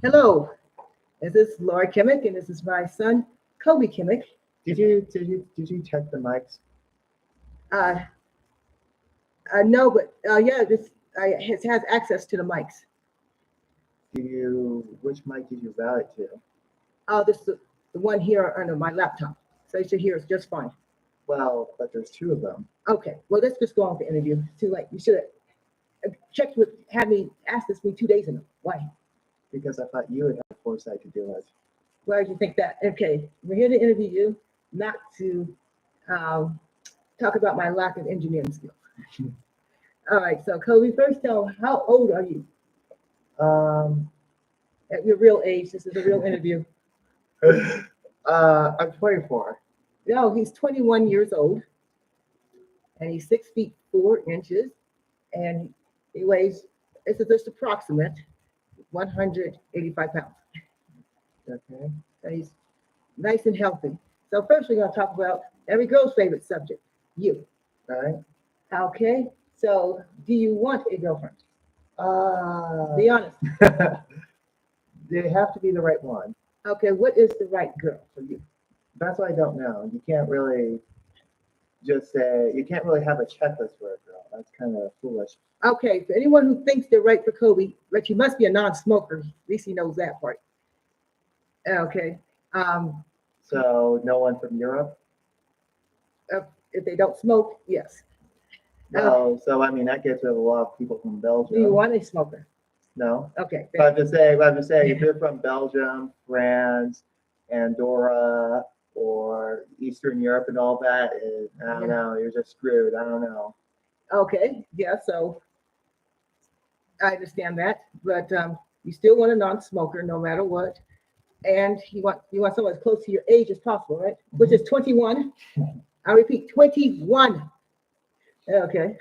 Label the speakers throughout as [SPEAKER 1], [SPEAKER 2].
[SPEAKER 1] Hello, this is Laura Kimmick, and this is my son, Kobe Kimmick.
[SPEAKER 2] Did you check the mics?
[SPEAKER 1] Uh, no, but yeah, this has access to the mics.
[SPEAKER 2] Which mic did you route it to?
[SPEAKER 1] This is the one here under my laptop, so you should hear us just fine.
[SPEAKER 2] Well, but there's two of them.
[SPEAKER 1] Okay, well let's just go on with the interview. It's too late. You should have checked with had me asked this me 2 days ago. Why?
[SPEAKER 2] Because I thought you would have foresight to do it.
[SPEAKER 1] Why did you think that? Okay, we're here to interview you, not to um, talk about my lack of engineering skills. All right, so Kobe, first tell how old are you
[SPEAKER 2] Um,
[SPEAKER 1] at your real age? This is a real interview.
[SPEAKER 2] I'm 24.
[SPEAKER 1] No, he's 21 years old, and he's 6 feet 4 inches, and he weighs, this is just approximate, 185 pounds.
[SPEAKER 2] Okay.
[SPEAKER 1] So he's nice and healthy. So first we're gonna talk about every girl's favorite subject, you.
[SPEAKER 2] All right.
[SPEAKER 1] Okay, so do you want a girlfriend?
[SPEAKER 2] Uh,
[SPEAKER 1] Be honest.
[SPEAKER 2] they have to be the right one.
[SPEAKER 1] Okay, what is the right girl for you?
[SPEAKER 2] That's what I don't know. You can't really just say, you can't really have a checklist for a girl. That's kind of foolish.
[SPEAKER 1] Okay, for anyone who thinks they're right for Kobe, but you must be a non-smoker. At least he knows that part. Okay.
[SPEAKER 2] So, no one from Europe?
[SPEAKER 1] If they don't smoke, yes.
[SPEAKER 2] No. So, I mean, that gets rid of a lot of people from Belgium.
[SPEAKER 1] Do you want a smoker?
[SPEAKER 2] No.
[SPEAKER 1] Okay.
[SPEAKER 2] But I'm just saying, if you're from Belgium, France, Andorra, or Eastern Europe and all that, I don't know, you're just screwed. I don't know.
[SPEAKER 1] Okay. Yeah. So I understand that, but you still want a non-smoker no matter what, and you want someone as close to your age as possible, right? Which is 21. I repeat, 21. Okay.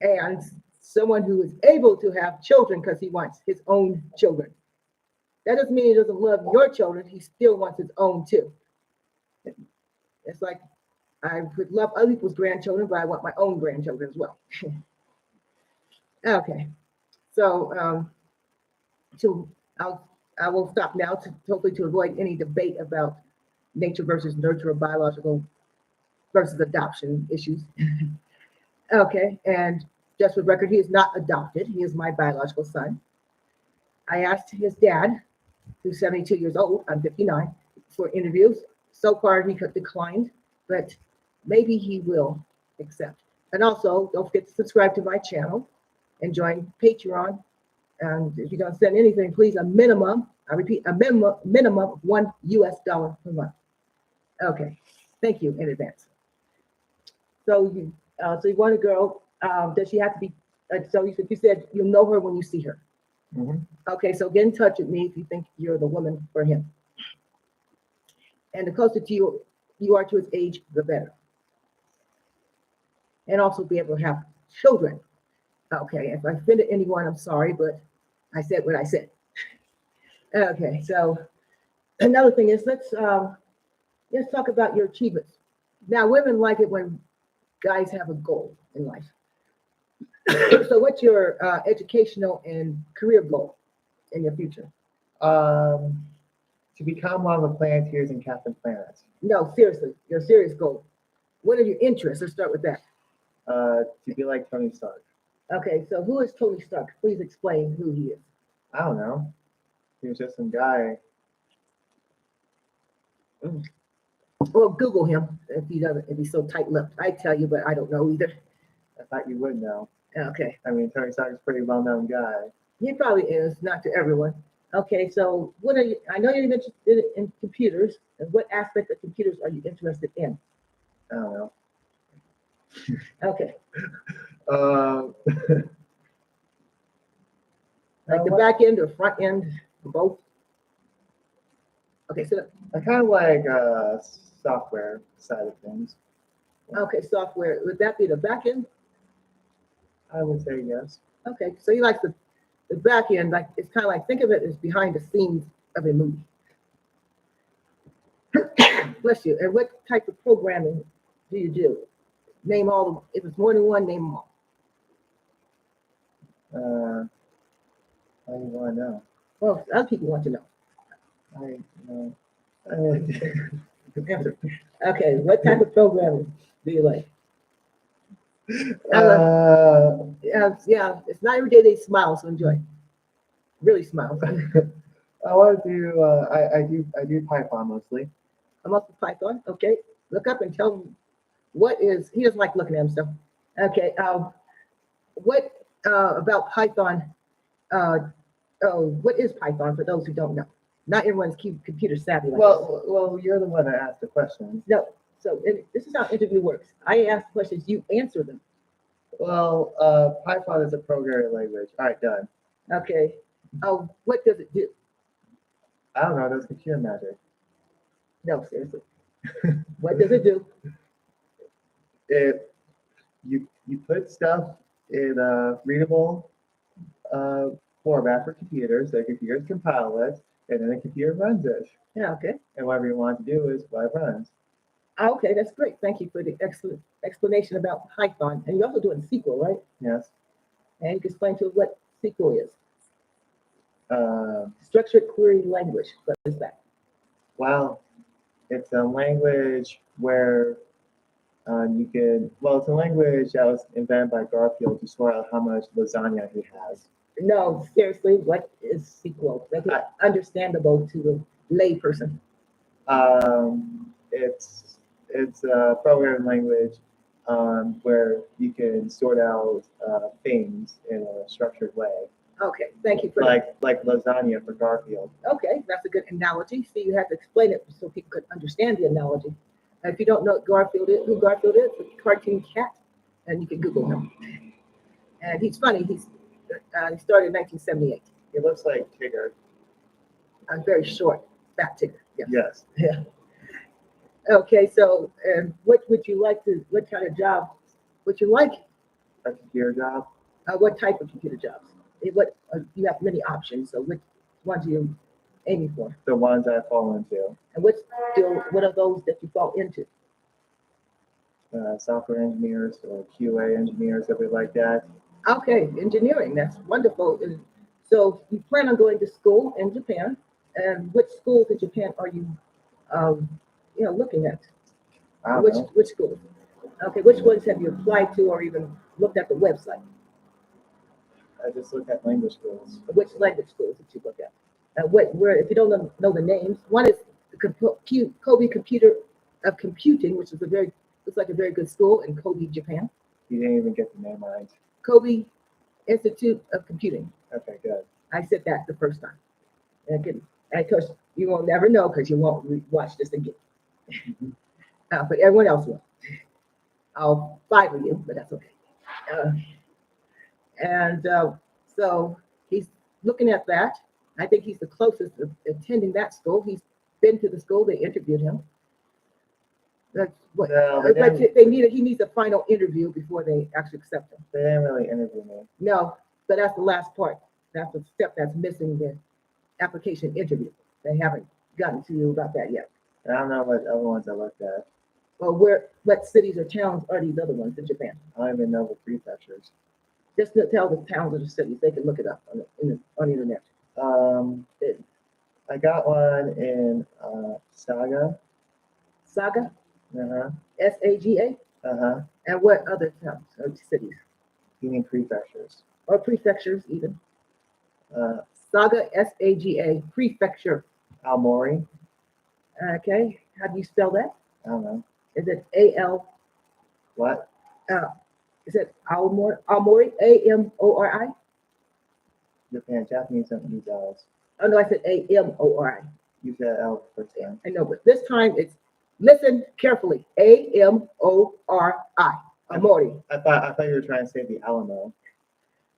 [SPEAKER 1] And someone who is able to have children because he wants his own children. That doesn't mean he doesn't love your children. He still wants his own too. It's like I would love other people's grandchildren, but I want my own grandchildren as well. Okay. So to I will stop now to hopefully to avoid any debate about nature versus nurture or biological versus adoption issues. Okay, and just for the record, he is not adopted. He is my biological son. I asked his dad, who's 72 years old, I'm 59, for interviews. So far, he declined, but maybe he will accept. And also, don't forget to subscribe to my channel and join Patreon. And if you're going to send anything, please a minimum, I repeat, a minimum of $1 per month. Okay, thank you in advance. So you want a girl, does she have to be, so you said you'll know her when you see her.
[SPEAKER 2] Mm-hmm.
[SPEAKER 1] Okay, so get in touch with me if you think you're the woman for him. And the closer to you are to his age, the better. And also be able to have children. Okay, if I offended anyone, I'm sorry, but I said what I said. Okay, so another thing is let's talk about your achievements. Now, women like it when guys have a goal in life. So what's your educational and career goal in your future?
[SPEAKER 2] To become one of the Planeteers and Captain Planets.
[SPEAKER 1] No, seriously, your serious goal. What are your interests? Let's start with that.
[SPEAKER 2] To be like Tony Stark.
[SPEAKER 1] Okay, so who is Tony Stark? Please explain who he is.
[SPEAKER 2] I don't know. He was just some guy.
[SPEAKER 1] Well, Google him if he doesn't, if he's so tight-lipped. I tell you, but I don't know either.
[SPEAKER 2] I thought you would know.
[SPEAKER 1] Okay.
[SPEAKER 2] I mean, Tony Stark is a pretty well-known guy.
[SPEAKER 1] He probably is, not to everyone. Okay, so what are you? I know you're interested in computers. And what aspect of computers are you interested in?
[SPEAKER 2] I don't know.
[SPEAKER 1] Okay,
[SPEAKER 2] Um,
[SPEAKER 1] like the back end or front end, or both. Okay, so
[SPEAKER 2] I kind of like software side of things.
[SPEAKER 1] okay, software. Would that be the back end?
[SPEAKER 2] I would say yes.
[SPEAKER 1] Okay, so you like the back end, like it's kind of like think of it as behind the scenes of a movie. Bless you. And what type of programming do you do? Name all the, if it's more than one, name them all.
[SPEAKER 2] How do you want to know?
[SPEAKER 1] Well, other people want to know.
[SPEAKER 2] I,
[SPEAKER 1] Answer. Okay, what type of programming do you like? Yeah, it's not every day they smile, so enjoy. Really smile.
[SPEAKER 2] I want to do. I do Python mostly.
[SPEAKER 1] I'm up to Python. Okay, look up and tell him what is. He doesn't like looking at himself. Okay, what about Python? Uh, what is Python for those who don't know? Not everyone's computer savvy. Like
[SPEAKER 2] Well, you're the one that asked the question.
[SPEAKER 1] no. So this is how interview works. I ask questions, you answer them.
[SPEAKER 2] Well, Python is a programming language. All right, done.
[SPEAKER 1] Okay. What does it do?
[SPEAKER 2] I don't know. That's computer magic.
[SPEAKER 1] No, seriously. What does it do?
[SPEAKER 2] It you put stuff in a readable uh, format for computers. The computers compile it, and then the computer runs it.
[SPEAKER 1] Yeah. Okay.
[SPEAKER 2] And whatever you want to do is what it runs.
[SPEAKER 1] Okay, that's great. Thank you for the excellent explanation about Python. And you're also doing SQL, right?
[SPEAKER 2] Yes.
[SPEAKER 1] And you can explain to us what SQL is.
[SPEAKER 2] Uh,
[SPEAKER 1] Structured query language. What is that?
[SPEAKER 2] well, it's a language where you can. Well, it's a language that was invented by Garfield to sort out how much lasagna he has.
[SPEAKER 1] No, seriously, what is SQL? That's understandable to the lay person.
[SPEAKER 2] It's a programming language where you can sort out things in a structured way,
[SPEAKER 1] Okay, thank you for
[SPEAKER 2] like lasagna for Garfield.
[SPEAKER 1] Okay, that's a good analogy. See, you have to explain it so people could understand the analogy. And if you don't know what Garfield is, who Garfield is, it's a cartoon cat, and you can Google him. And he's funny. He started in 1978.
[SPEAKER 2] He looks like Tigger.
[SPEAKER 1] Very short, fat tigger. Yes.
[SPEAKER 2] Yes.
[SPEAKER 1] Yeah. Okay, so what would you like to? What kind of job would you like?
[SPEAKER 2] A computer job.
[SPEAKER 1] What type of computer jobs? You have many options. So which ones are you aiming for?
[SPEAKER 2] The ones I fall into.
[SPEAKER 1] And what are those that you fall into?
[SPEAKER 2] Software engineers or QA engineers, something like that.
[SPEAKER 1] Okay, engineering. That's wonderful. And so you plan on going to school in Japan, and which schools in Japan are you, looking at?
[SPEAKER 2] I don't know.
[SPEAKER 1] Which schools? Okay, which ones have you applied to or even looked at the website?
[SPEAKER 2] I just look at language schools.
[SPEAKER 1] Which language schools did you look at? Where, if you don't know the names, one is Kobe Computer of Computing, which is looks like a very good school in Kobe, Japan.
[SPEAKER 2] You didn't even get the name right.
[SPEAKER 1] Kobe Institute of Computing.
[SPEAKER 2] Okay, good.
[SPEAKER 1] I said that the first time. And of course, you will never know because you won't watch this again. But everyone else will. I'll fight with you, but that's okay. So he's looking at that. I think he's the closest of attending that school. He's been to the school. They interviewed him. That's what.
[SPEAKER 2] No,
[SPEAKER 1] But he needs a final interview before they actually accept him.
[SPEAKER 2] They didn't really interview me.
[SPEAKER 1] No, but that's the last part. That's the step that's missing the application interview. They haven't gotten to you about that yet.
[SPEAKER 2] I don't know what other ones I looked at.
[SPEAKER 1] Well, what cities or towns are these other ones in Japan?
[SPEAKER 2] I don't even know the prefectures.
[SPEAKER 1] Just to tell the towns or the cities, they can look it up on the internet.
[SPEAKER 2] I got one in Saga.
[SPEAKER 1] Saga,
[SPEAKER 2] Uh-huh.
[SPEAKER 1] Saga,
[SPEAKER 2] Uh-huh.
[SPEAKER 1] and what other towns or cities
[SPEAKER 2] You mean prefectures.
[SPEAKER 1] or prefectures even?
[SPEAKER 2] Uh,
[SPEAKER 1] Saga, Saga, prefecture.
[SPEAKER 2] Aomori.
[SPEAKER 1] Okay, how do you spell that?
[SPEAKER 2] I don't know.
[SPEAKER 1] Is it A-L?
[SPEAKER 2] What?
[SPEAKER 1] Is it Aomori? Aomori, A-M-O-R-I?
[SPEAKER 2] Japan. Japanese don't use L's.
[SPEAKER 1] Oh no, I said A-M-O-R-I.
[SPEAKER 2] You said L the first time.
[SPEAKER 1] I know, but this time it's, listen carefully, A-M-O-R-I, Aomori.
[SPEAKER 2] I thought you were trying to say the Alamo.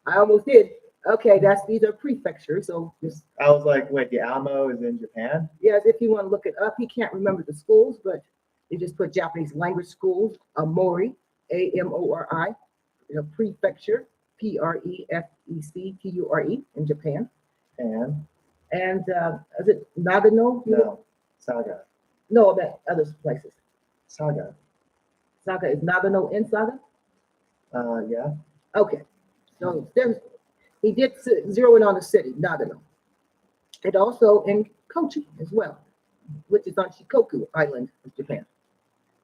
[SPEAKER 1] I almost did. Okay, these are prefectures, so just,
[SPEAKER 2] I was like, wait, the Alamo is in Japan?
[SPEAKER 1] yes, if you want to look it up, he can't remember the schools, but you just put Japanese language schools, Aomori, A-M-O-R-I, prefecture, P-R-E-F-E-C-T-U-R-E in Japan.
[SPEAKER 2] And?
[SPEAKER 1] And is it Nagano?
[SPEAKER 2] No. Saga.
[SPEAKER 1] No, I meant other places.
[SPEAKER 2] Saga.
[SPEAKER 1] Saga is Nagano in Saga?
[SPEAKER 2] Yeah.
[SPEAKER 1] Okay. So he did zero in on the city, Nagano. and also in Kochi as well, which is on Shikoku Island of Japan.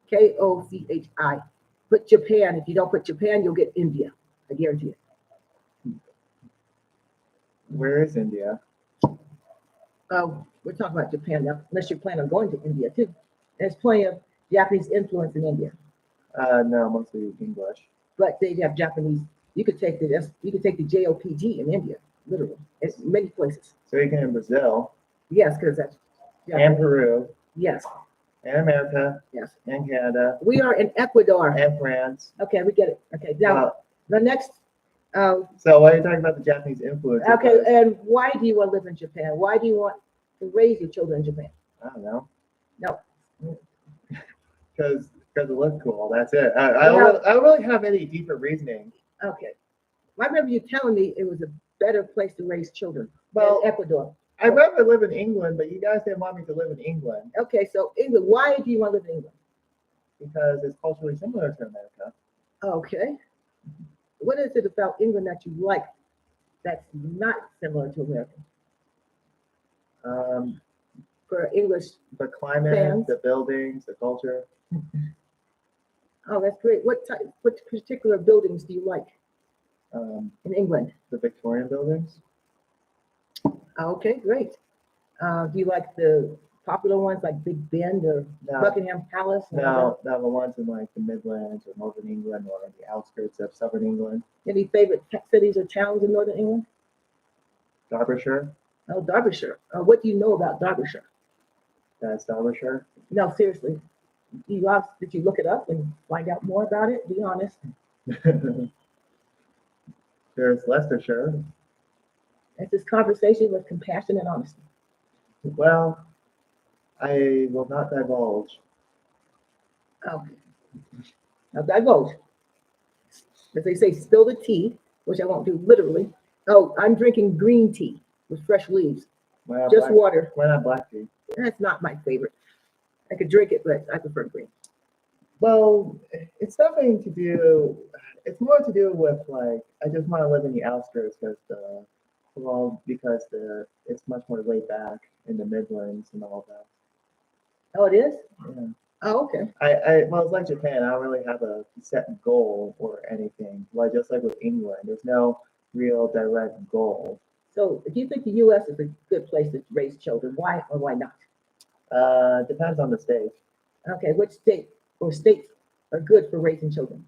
[SPEAKER 1] Kochi. Put Japan. If you don't put Japan, you'll get India. I guarantee it.
[SPEAKER 2] Where is India?
[SPEAKER 1] We're talking about Japan now, unless you plan on going to India too. There's plenty of Japanese influence in India,
[SPEAKER 2] No, mostly English.
[SPEAKER 1] but they have Japanese. You could take the JOPG in India, literally. It's many places.
[SPEAKER 2] So you can in Brazil
[SPEAKER 1] Yes, because that's
[SPEAKER 2] and
[SPEAKER 1] Japanese.
[SPEAKER 2] Peru
[SPEAKER 1] Yes,
[SPEAKER 2] and America
[SPEAKER 1] yes.
[SPEAKER 2] and Canada
[SPEAKER 1] We are in Ecuador.
[SPEAKER 2] and France.
[SPEAKER 1] Okay, we get it. Okay, now
[SPEAKER 2] Well,
[SPEAKER 1] the next.
[SPEAKER 2] so why are you talking about the Japanese influence?
[SPEAKER 1] Okay,
[SPEAKER 2] Because-
[SPEAKER 1] and why do you want to live in Japan? Why do you want to raise your children in Japan?
[SPEAKER 2] I don't know.
[SPEAKER 1] No.
[SPEAKER 2] Because it looks cool. That's it.
[SPEAKER 1] Well-
[SPEAKER 2] I don't really have any deeper reasoning.
[SPEAKER 1] Okay. I remember you telling me it was a better place to raise children
[SPEAKER 2] Well-
[SPEAKER 1] than Ecuador.
[SPEAKER 2] I'd rather live in England, but you guys didn't want me to live in England
[SPEAKER 1] Okay, so England. Why do you want to live in England?
[SPEAKER 2] because it's culturally similar to America.
[SPEAKER 1] Okay. What is it about England that you like that's not similar to America? For English,
[SPEAKER 2] The climate,
[SPEAKER 1] Fans.
[SPEAKER 2] the buildings, the culture.
[SPEAKER 1] oh, that's great. What particular buildings do you like in England?
[SPEAKER 2] The Victorian buildings.
[SPEAKER 1] Okay, great. Do you like the popular ones like Big Ben or
[SPEAKER 2] No,
[SPEAKER 1] Buckingham Palace? and all
[SPEAKER 2] no, the ones in like the Midlands or Northern England or the outskirts of Southern England.
[SPEAKER 1] that? Any favorite cities or towns in Northern England?
[SPEAKER 2] Derbyshire.
[SPEAKER 1] Oh, Derbyshire. What do you know about Derbyshire?
[SPEAKER 2] That's Derbyshire.
[SPEAKER 1] No, seriously. Did you look it up and find out more about it? Be honest.
[SPEAKER 2] There's Leicestershire.
[SPEAKER 1] It's this conversation with compassion and honesty.
[SPEAKER 2] Well, I will not divulge.
[SPEAKER 1] Okay. Now divulge. As they say, spill the tea, which I won't do literally. Oh, I'm drinking green tea with fresh leaves.
[SPEAKER 2] Why not
[SPEAKER 1] Just
[SPEAKER 2] black,
[SPEAKER 1] water.
[SPEAKER 2] why not black tea?
[SPEAKER 1] That's not my favorite. I could drink it, but I prefer green.
[SPEAKER 2] Well, it's nothing to do. It's more to do with like I just want to live in the outskirts because it's much more laid back in the Midlands and all that.
[SPEAKER 1] Oh, it is?
[SPEAKER 2] Yeah.
[SPEAKER 1] Oh, okay.
[SPEAKER 2] Well, it's like Japan. I don't really have a set goal or anything. Like just like with England, there's no real direct goal.
[SPEAKER 1] So if you think the U.S. is a good place to raise children, why or why not?
[SPEAKER 2] Depends on the state.
[SPEAKER 1] Okay, which state or states are good for raising children?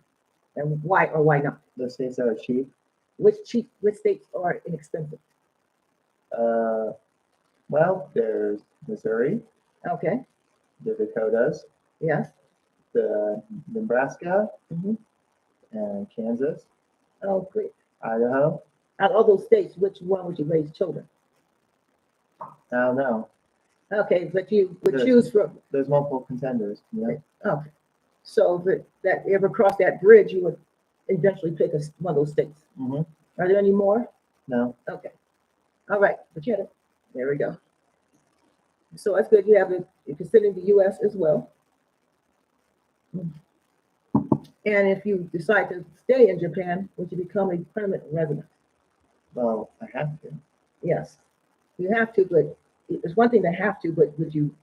[SPEAKER 1] And why or why not?
[SPEAKER 2] The states that are cheap.
[SPEAKER 1] Which states are inexpensive?
[SPEAKER 2] Well, there's Missouri,
[SPEAKER 1] Okay,
[SPEAKER 2] the Dakotas,
[SPEAKER 1] yes.
[SPEAKER 2] the Nebraska,
[SPEAKER 1] Mhm.
[SPEAKER 2] and Kansas,
[SPEAKER 1] Oh, great.
[SPEAKER 2] Idaho.
[SPEAKER 1] Out of all those states, which one would you raise children?
[SPEAKER 2] I don't know.
[SPEAKER 1] Okay, but you would
[SPEAKER 2] Yes.
[SPEAKER 1] choose from,
[SPEAKER 2] There's multiple contenders.
[SPEAKER 1] okay. So that you ever cross that bridge, you would eventually pick one of those states.
[SPEAKER 2] Mm-hmm.
[SPEAKER 1] Are there any more?
[SPEAKER 2] No.
[SPEAKER 1] Okay. All right, forget it. There we go. So that's good. You're considering the U.S. as well. And if you decide to stay in Japan, would you become a permanent resident?
[SPEAKER 2] Well, I have to.
[SPEAKER 1] Yes, you have to, but it's one thing to have to, but would you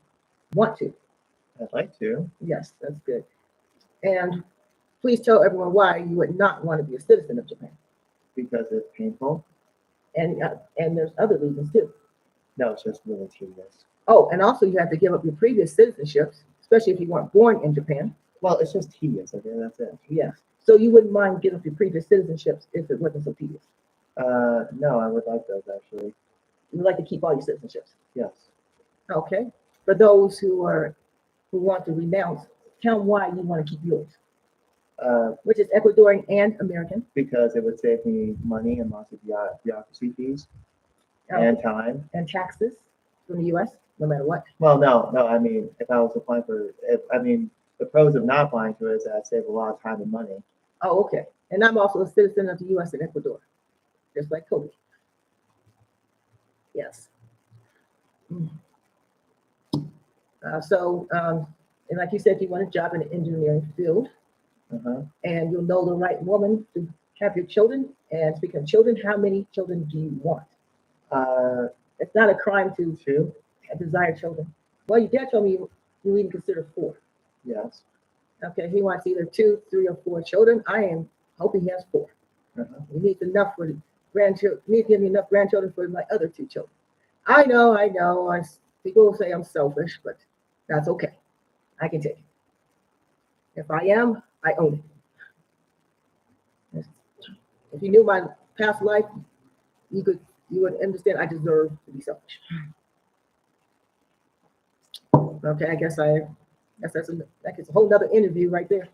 [SPEAKER 1] want to?
[SPEAKER 2] I'd like to.
[SPEAKER 1] Yes, that's good. And please tell everyone why you would not want to be a citizen of Japan.
[SPEAKER 2] Because it's painful.
[SPEAKER 1] And there's other reasons too.
[SPEAKER 2] No, it's just really tedious.
[SPEAKER 1] Oh, and also you have to give up your previous citizenships, especially if you weren't born in Japan.
[SPEAKER 2] Well, it's just tedious. Okay, that's it.
[SPEAKER 1] Yes. So you wouldn't mind giving up your previous citizenships if it wasn't so tedious.
[SPEAKER 2] No, I would like those actually.
[SPEAKER 1] You'd like to keep all your citizenships.
[SPEAKER 2] Yes.
[SPEAKER 1] Okay. For those who want to renounce, tell them why you want to keep yours, which is Ecuadorian and American.
[SPEAKER 2] Because it would save me money and lots of bureaucracy fees and time.
[SPEAKER 1] And taxes from the U.S. no matter what.
[SPEAKER 2] Well, no. I mean, if I was applying the pros of not applying to it is that I save a lot of time and money.
[SPEAKER 1] Oh, okay. And I'm also a citizen of the U.S. and Ecuador, just like Kobe. Yes. And like you said, you want a job in the engineering field,
[SPEAKER 2] Uh-huh.
[SPEAKER 1] and you'll know the right woman to have your children. And speaking of children, how many children do you want? It's not a crime to
[SPEAKER 2] Two?
[SPEAKER 1] desire children. Well, your dad told me you even consider 4.
[SPEAKER 2] Yes.
[SPEAKER 1] Okay, he wants either 2, 3, or 4 children. I am hoping he has 4.
[SPEAKER 2] Uh-huh.
[SPEAKER 1] He needs enough for the grandchildren. He needs to give me enough grandchildren for my other 2 children. I know. People will say I'm selfish, but that's okay. I can take it. If I am, I own it. If you knew my past life, you would understand I deserve to be selfish. Okay, I guess that's a whole nother interview right there.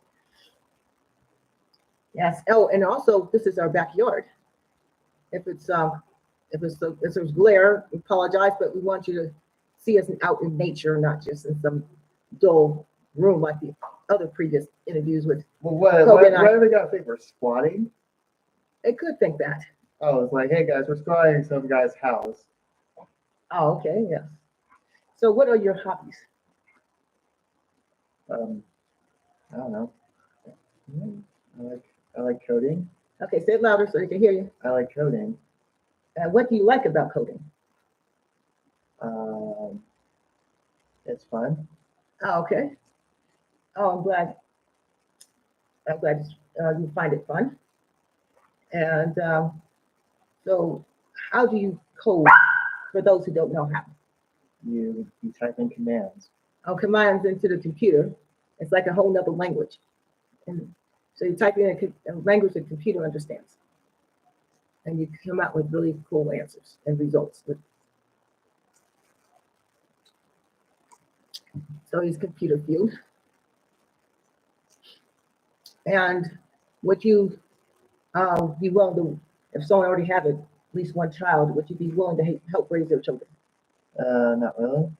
[SPEAKER 1] Yes. Oh, and also this is our backyard. If there's glare, we apologize, but we want you to see us out in nature, not just in some dull room like the other previous interviews with.
[SPEAKER 2] Well, what
[SPEAKER 1] Kobe and
[SPEAKER 2] do they got to think? We're squatting?
[SPEAKER 1] They could think that.
[SPEAKER 2] Oh, it's like, hey guys, we're squatting in some guy's house.
[SPEAKER 1] Oh, okay, yes. So what are your hobbies?
[SPEAKER 2] I don't know. I like coding.
[SPEAKER 1] Okay, say it louder so they can hear you.
[SPEAKER 2] I like coding.
[SPEAKER 1] What do you like about coding?
[SPEAKER 2] It's fun.
[SPEAKER 1] Oh, okay. Oh, I'm glad you find it fun. And so how do you code for those who don't know how?
[SPEAKER 2] You type in commands.
[SPEAKER 1] Oh, commands into the computer. It's like a whole nother language. And so you type in a language the computer understands. And you come out with really cool answers and results. So he's computer fueled. And would you be willing to, if someone already had at least one child, would you be willing to help raise their children?
[SPEAKER 2] Not really.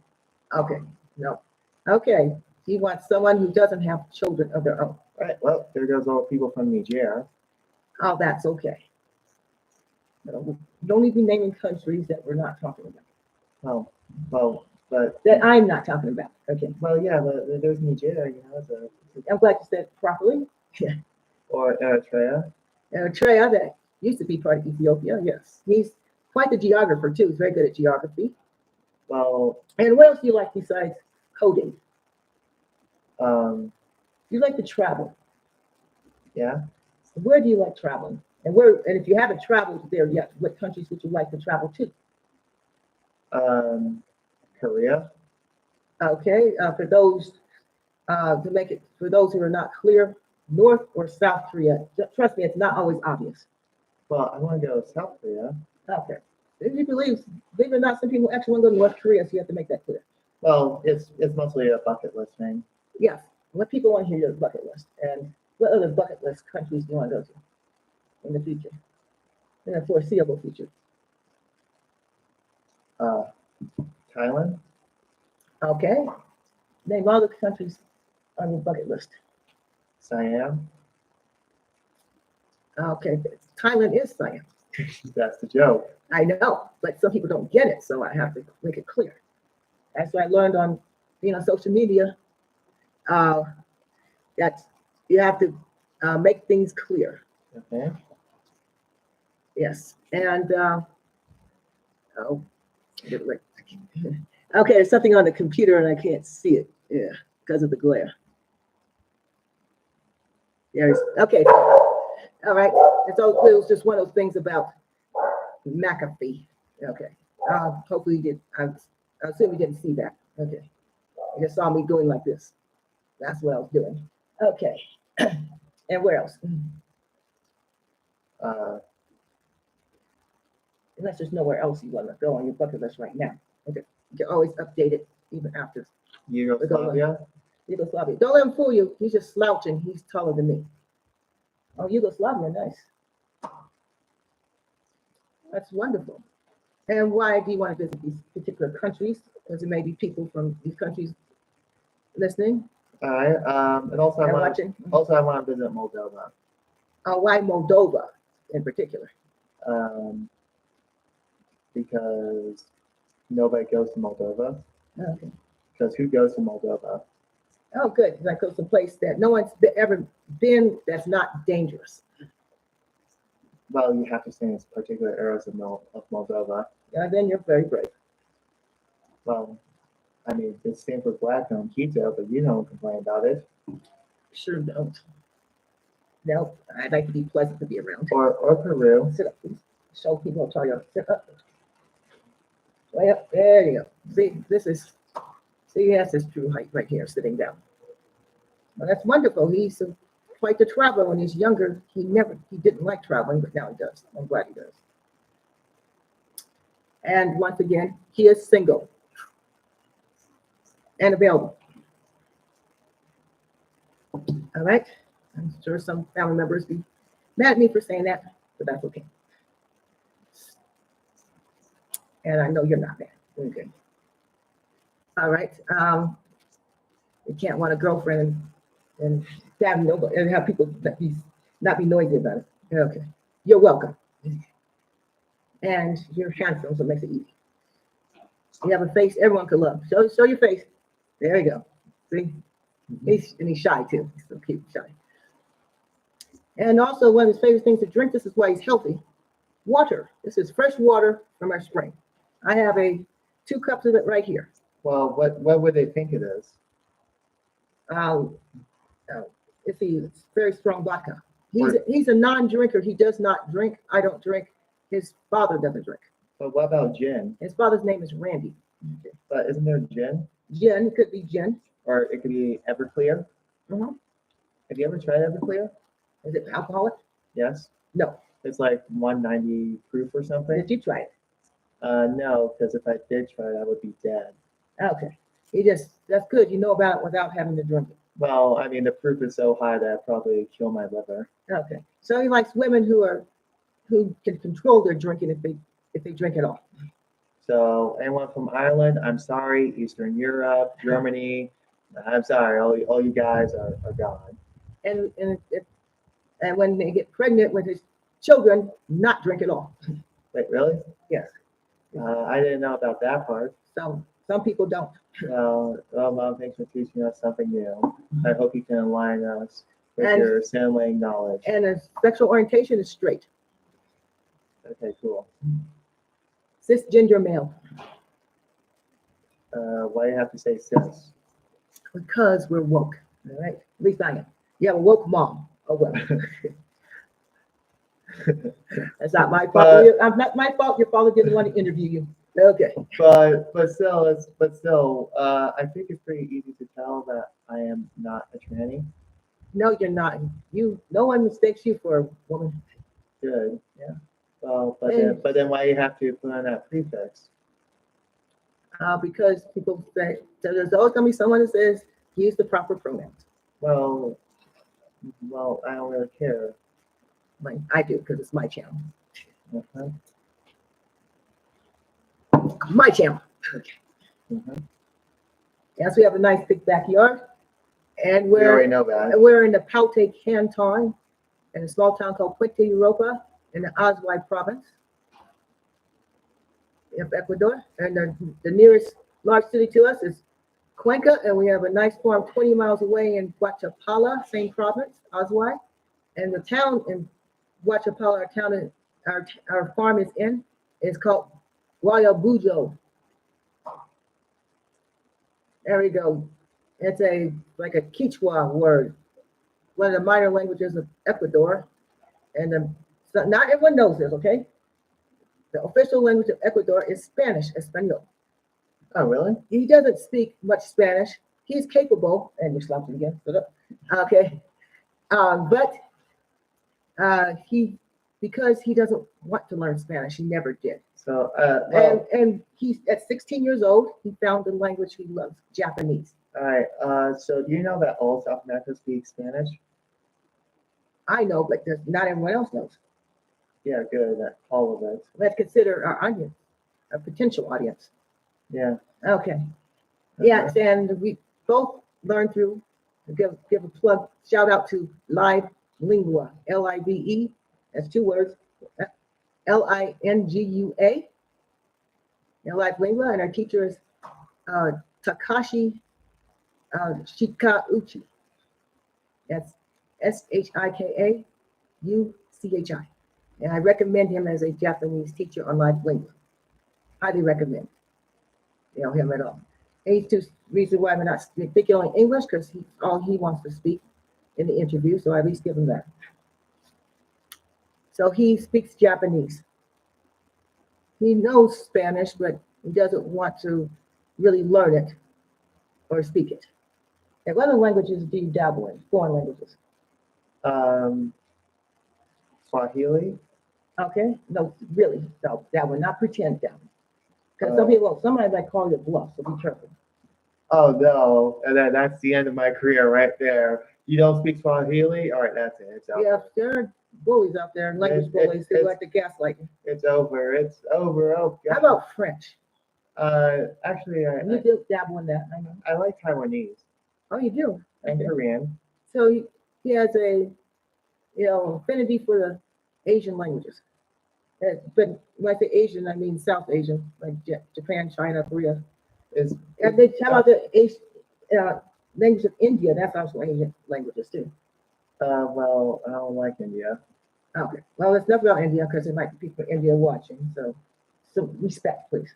[SPEAKER 1] Okay, no. Okay, he wants someone who doesn't have children of their own.
[SPEAKER 2] All right. Well, there goes all the people from Niger.
[SPEAKER 1] Oh, that's okay. No, don't need to be naming countries that we're not talking about.
[SPEAKER 2] But
[SPEAKER 1] That I'm not talking about. Okay.
[SPEAKER 2] well, yeah, but there's Niger.
[SPEAKER 1] I'm glad you said it properly.
[SPEAKER 2] Or Eritrea.
[SPEAKER 1] Eritrea, that used to be part of Ethiopia. Yes, he's quite the geographer too. He's very good at geography.
[SPEAKER 2] Well,
[SPEAKER 1] And what else do you like besides coding?
[SPEAKER 2] um,
[SPEAKER 1] You like to travel.
[SPEAKER 2] yeah.
[SPEAKER 1] Where do you like traveling? And if you haven't traveled there yet, what countries would you like to travel to?
[SPEAKER 2] Korea.
[SPEAKER 1] Okay, for those for those who are not clear, North or South Korea. Trust me, it's not always obvious.
[SPEAKER 2] Well, I want to go to South Korea.
[SPEAKER 1] Okay. If you believe it or not, some people actually want to go to North Korea, so you have to make that clear.
[SPEAKER 2] Well, it's mostly a bucket list thing.
[SPEAKER 1] Yes. What people want to hear your bucket list. And what other bucket list countries do you want to go to in the future? In the foreseeable future.
[SPEAKER 2] Thailand.
[SPEAKER 1] Okay. Name all the countries on your bucket list.
[SPEAKER 2] Siam.
[SPEAKER 1] Okay. Thailand is Siam.
[SPEAKER 2] That's the joke.
[SPEAKER 1] I know, but some people don't get it, so I have to make it clear. That's what I learned on being on social media. That you have to make things clear.
[SPEAKER 2] Okay.
[SPEAKER 1] Yes, and okay, there's something on the computer and I can't see it. Yeah, because of the glare. There's okay. All right. It was just one of those things about McAfee. Okay. Hopefully you did. I assume you didn't see that. Okay. You just saw me doing like this. That's what I was doing. Okay. And where else? Unless there's nowhere else you want to go on your bucket list right now. Okay. You can always update it even after.
[SPEAKER 2] Yugoslavia.
[SPEAKER 1] Yugoslavia. Don't let him fool you. He's just slouching. He's taller than me. Oh, Yugoslavia, nice. That's wonderful. And why do you want to visit these particular countries? Because there may be people from these countries listening
[SPEAKER 2] All right. And also
[SPEAKER 1] and watching.
[SPEAKER 2] I want to visit Moldova.
[SPEAKER 1] Why Moldova in particular?
[SPEAKER 2] Because nobody goes to Moldova.
[SPEAKER 1] Okay.
[SPEAKER 2] Because who goes to Moldova?
[SPEAKER 1] Oh, good. That goes to a place that no one's ever been that's not dangerous.
[SPEAKER 2] Well, you have to stay in particular areas of Moldova.
[SPEAKER 1] And then you're very brave.
[SPEAKER 2] Well, I mean, it's Stanford Black on keto, but you don't complain about it.
[SPEAKER 1] Sure don't. No, I'd like to be pleasant to be around.
[SPEAKER 2] Or Peru.
[SPEAKER 1] Sit up, please. Show people, tell you, sit up. Way up, there you go. See, that's his true height right here, sitting down. Well, that's wonderful. He's quite the traveler. When he's younger, he didn't like traveling, but now he does. I'm glad he does. And once again, he is single and available. All right. I'm sure some family members be mad at me for saying that, but that's okay. And I know you're not mad. Okay. All right. You can't want a girlfriend and have nobody and have people not be noisy about it. Okay. You're welcome. And you're handsome, so it makes it easy. You have a face everyone can love. Show your face. There you go. See? He's shy too. He's so cute, shy. And also one of his favorite things to drink, this is why he's healthy. Water. This is fresh water from our spring. I have 2 cups of it right here.
[SPEAKER 2] Well, what would they think it is?
[SPEAKER 1] It's very strong vodka. He's a non-drinker. He does not drink. I don't drink. His father doesn't drink.
[SPEAKER 2] But what about gin?
[SPEAKER 1] His father's name is Randy. Okay.
[SPEAKER 2] But isn't there gin?
[SPEAKER 1] Gin, it could be gin.
[SPEAKER 2] Or it could be Everclear.
[SPEAKER 1] Mm-hmm.
[SPEAKER 2] Have you ever tried Everclear?
[SPEAKER 1] Is it alcoholic?
[SPEAKER 2] Yes.
[SPEAKER 1] No.
[SPEAKER 2] It's like 190 proof or something.
[SPEAKER 1] Did you try it?
[SPEAKER 2] No, because if I did try it, I would be dead.
[SPEAKER 1] Okay. That's good. You know about it without having to drink it.
[SPEAKER 2] Well, I mean, the proof is so high that I'd probably kill my liver.
[SPEAKER 1] Okay. So he likes women who can control their drinking if they drink at all.
[SPEAKER 2] So anyone from Ireland, I'm sorry. Eastern Europe, Germany, I'm sorry. All you guys are gone.
[SPEAKER 1] And when they get pregnant with his children, not drink at all.
[SPEAKER 2] Wait, really?
[SPEAKER 1] Yes.
[SPEAKER 2] I didn't know about that part.
[SPEAKER 1] So some people don't.
[SPEAKER 2] Well, Mom, thanks for teaching us something new. I hope you can enlighten us with
[SPEAKER 1] And-
[SPEAKER 2] your sandling knowledge.
[SPEAKER 1] And his sexual orientation is straight.
[SPEAKER 2] Okay, cool.
[SPEAKER 1] Cisgender male.
[SPEAKER 2] Why do you have to say cis?
[SPEAKER 1] Because we're woke. All right. At least I am. You have a woke mom. Oh well. That's not my fault. I'm not my fault. Your father didn't want to interview you. Okay.
[SPEAKER 2] But still, I think it's pretty easy to tell that I am not a tranny.
[SPEAKER 1] No, you're not. No one mistakes you for a woman.
[SPEAKER 2] Good.
[SPEAKER 1] Yeah.
[SPEAKER 2] Well,
[SPEAKER 1] And-
[SPEAKER 2] but then why you have to put on that prefix?
[SPEAKER 1] Because people say so there's always gonna be someone that says use the proper pronouns.
[SPEAKER 2] Well, I don't really care.
[SPEAKER 1] I do because it's my channel.
[SPEAKER 2] Uh-huh.
[SPEAKER 1] My channel.
[SPEAKER 2] Mhm.
[SPEAKER 1] Yes, we have a nice big backyard, and
[SPEAKER 2] We already
[SPEAKER 1] we're
[SPEAKER 2] know that.
[SPEAKER 1] we're in the Paute Canton, in a small town called Puente Europa in the Azuay province of Ecuador. And the nearest large city to us is Cuenca, and we have a nice farm 20 miles away in Guachapala, same province, Azuay. And the town in Guachapala, our farm is in, is called Guayabujo. There we go. It's like a Quechua word, one of the minor languages of Ecuador. And so not everyone knows this, okay? The official language of Ecuador is Spanish, Espanol.
[SPEAKER 2] Oh, really?
[SPEAKER 1] He doesn't speak much Spanish. He's capable, and you're slapping again. Okay. But because he doesn't want to learn Spanish, he never did.
[SPEAKER 2] So, well,
[SPEAKER 1] And he's at 16 years old, he found the language he loves, Japanese.
[SPEAKER 2] all right. So, do you know that all South America speaks Spanish?
[SPEAKER 1] I know, but not everyone else knows.
[SPEAKER 2] Yeah, good. All of it.
[SPEAKER 1] Let's consider our audience, our potential audience.
[SPEAKER 2] Yeah.
[SPEAKER 1] Okay. Yes, and we both learned through, give a plug, shout out to Live Lingua, Live, that's 2 words, Lingua, Live Lingua, and our teacher is Takashi Shikauchi. That's Shikauchi. And I recommend him as a Japanese teacher on Live Link. Highly recommend, him at all. And he's two reasons why we're not speaking only English, because all he wants to speak in the interview, so I at least give him that. So he speaks Japanese. He knows Spanish, but he doesn't want to really learn it or speak it. And what other languages do you dabble in? Foreign languages.
[SPEAKER 2] Swahili.
[SPEAKER 1] Okay? No, really. No, that would not pretend that. Because some people, somebody might call you a bluff, so be careful.
[SPEAKER 2] Oh no, and then that's the end of my career right there. You don't speak Swahili? All right, that's it. It's over.
[SPEAKER 1] Yeah, there are bullies out there, language bullies who like to gaslight you.
[SPEAKER 2] It's over. It's over. Oh,
[SPEAKER 1] How about French?
[SPEAKER 2] Actually,
[SPEAKER 1] You do dabble in that, I know.
[SPEAKER 2] I like Taiwanese
[SPEAKER 1] Oh, you do?
[SPEAKER 2] and
[SPEAKER 1] Okay.
[SPEAKER 2] Korean.
[SPEAKER 1] So he has a, affinity for the Asian languages. But when I say Asian, I mean South Asian, like Japan, China, Korea. And they talk about the language of India. That's also Asian languages too.
[SPEAKER 2] Well, I don't like India.
[SPEAKER 1] Okay. Well, it's not about India because there might be people in India watching. So respect, please.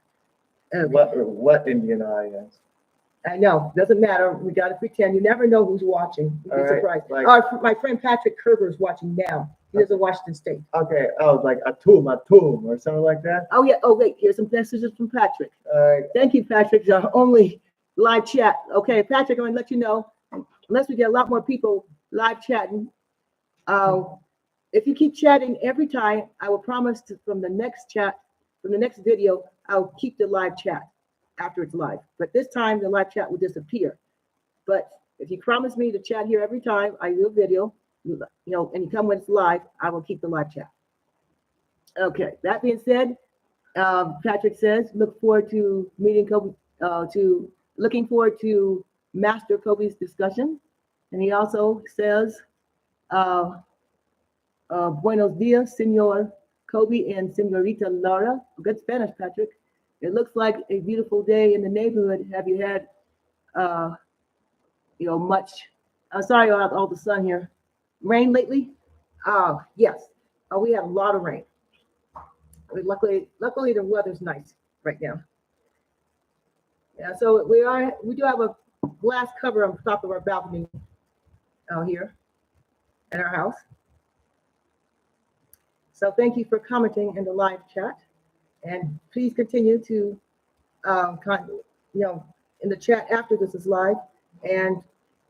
[SPEAKER 1] Okay.
[SPEAKER 2] What Indian audience?
[SPEAKER 1] I know. Doesn't matter. We got to pretend. You never know who's watching. You'd be surprised. My friend Patrick Kerber is watching now. He lives in Washington State.
[SPEAKER 2] Okay. Oh, like Atum or something like that.
[SPEAKER 1] Oh yeah. Oh wait. Here's some messages from Patrick.
[SPEAKER 2] All right.
[SPEAKER 1] Thank you, Patrick. It's our only live chat. Okay, Patrick. I'm gonna let you know. Unless we get a lot more people live chatting, if you keep chatting every time, I will promise from the next video, I'll keep the live chat after it's live. But this time, the live chat will disappear. But if you promise me to chat here every time I do a video, and you come when it's live, I will keep the live chat. Okay, that being said, Patrick says, look forward to meeting Kobe, looking forward to Master Kobe's discussion. And he also says, buenos dias, Senor Kobe and Senorita Laura. Good Spanish, Patrick. It looks like a beautiful day in the neighborhood. Have you had, much, sorry about all the sun here. Rain lately? Yes. We have a lot of rain. Luckily the weather's nice right now. Yeah, so we do have a glass cover on top of our balcony out here in our house. So thank you for commenting in the live chat, and please continue to, in the chat after this is live, and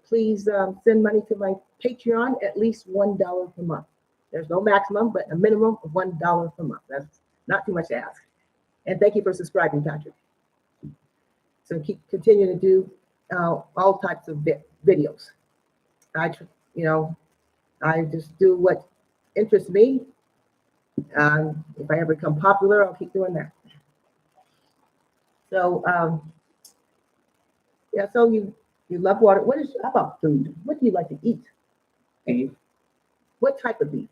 [SPEAKER 1] please send money to my Patreon, at least $1 per month. There's no maximum, but a minimum of $1 per month. That's not too much to ask. And thank you for subscribing, Patrick. So continue to do all types of videos. I just do what interests me. If I ever become popular, I'll keep doing that. So so you love water. How about food? What do you like to eat?
[SPEAKER 2] Beef.
[SPEAKER 1] What type of beef?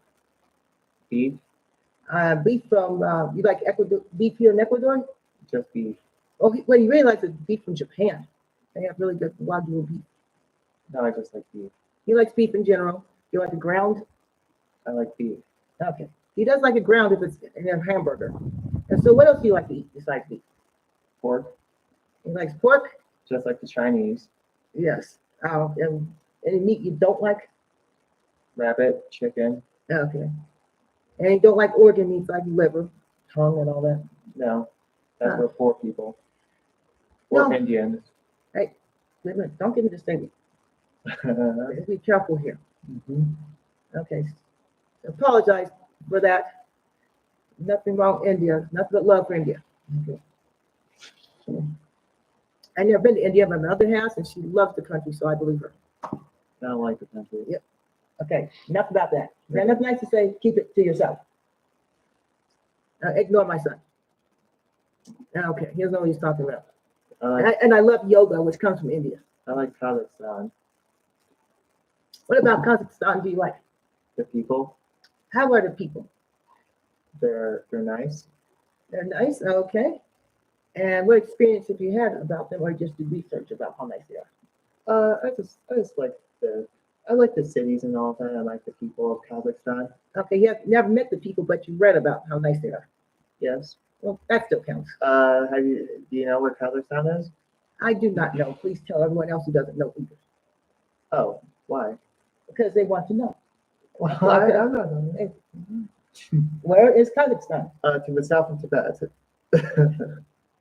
[SPEAKER 2] Beef.
[SPEAKER 1] Beef from you like Ecuador? Beef here in Ecuador?
[SPEAKER 2] Just beef.
[SPEAKER 1] Oh, well, you really like the beef from Japan. They have really good Wagyu beef.
[SPEAKER 2] No, I just like beef.
[SPEAKER 1] He likes beef in general. You like the ground?
[SPEAKER 2] I like beef.
[SPEAKER 1] Okay. He does like it ground if it's in a hamburger. And so what else do you like to eat besides beef?
[SPEAKER 2] Pork.
[SPEAKER 1] He likes pork?
[SPEAKER 2] Just like the Chinese.
[SPEAKER 1] Yes. And any meat you don't like?
[SPEAKER 2] Rabbit, chicken.
[SPEAKER 1] Okay. And you don't like organ meats like liver, tongue, and all that?
[SPEAKER 2] No. That's for poor people. Or
[SPEAKER 1] No.
[SPEAKER 2] Indians.
[SPEAKER 1] Hey, wait a minute. Don't get me to statement. Be careful here.
[SPEAKER 2] Mm-hmm.
[SPEAKER 1] Okay. Apologize for that. Nothing wrong with India. Nothing but love for India. Okay. I never been to India, but my mother has, and she loves the country, so I believe her.
[SPEAKER 2] I don't like the country.
[SPEAKER 1] Yep. Okay. Enough about that. You got nothing nice to say? Keep it to yourself. Ignore my son. Okay. He doesn't know what he's talking about. And I love yoga, which comes from India.
[SPEAKER 2] I like Kazakhstan.
[SPEAKER 1] What about Kazakhstan do you like?
[SPEAKER 2] The people.
[SPEAKER 1] How are the people?
[SPEAKER 2] They're nice.
[SPEAKER 1] They're nice. Okay. And what experience have you had about them, or just do research about how nice they are?
[SPEAKER 2] I just like the I like the cities and all that. I like the people of Kazakhstan.
[SPEAKER 1] Okay, you have never met the people, but you read about how nice they are.
[SPEAKER 2] Yes.
[SPEAKER 1] Well, that still counts.
[SPEAKER 2] Do you know where Kazakhstan is?
[SPEAKER 1] I do not know. Please tell everyone else who doesn't know either,
[SPEAKER 2] Oh, why?
[SPEAKER 1] because they want to know.
[SPEAKER 2] Well,
[SPEAKER 1] Okay.
[SPEAKER 2] I'm not knowing.
[SPEAKER 1] Hey, where is Kazakhstan?
[SPEAKER 2] To the south of Tibet.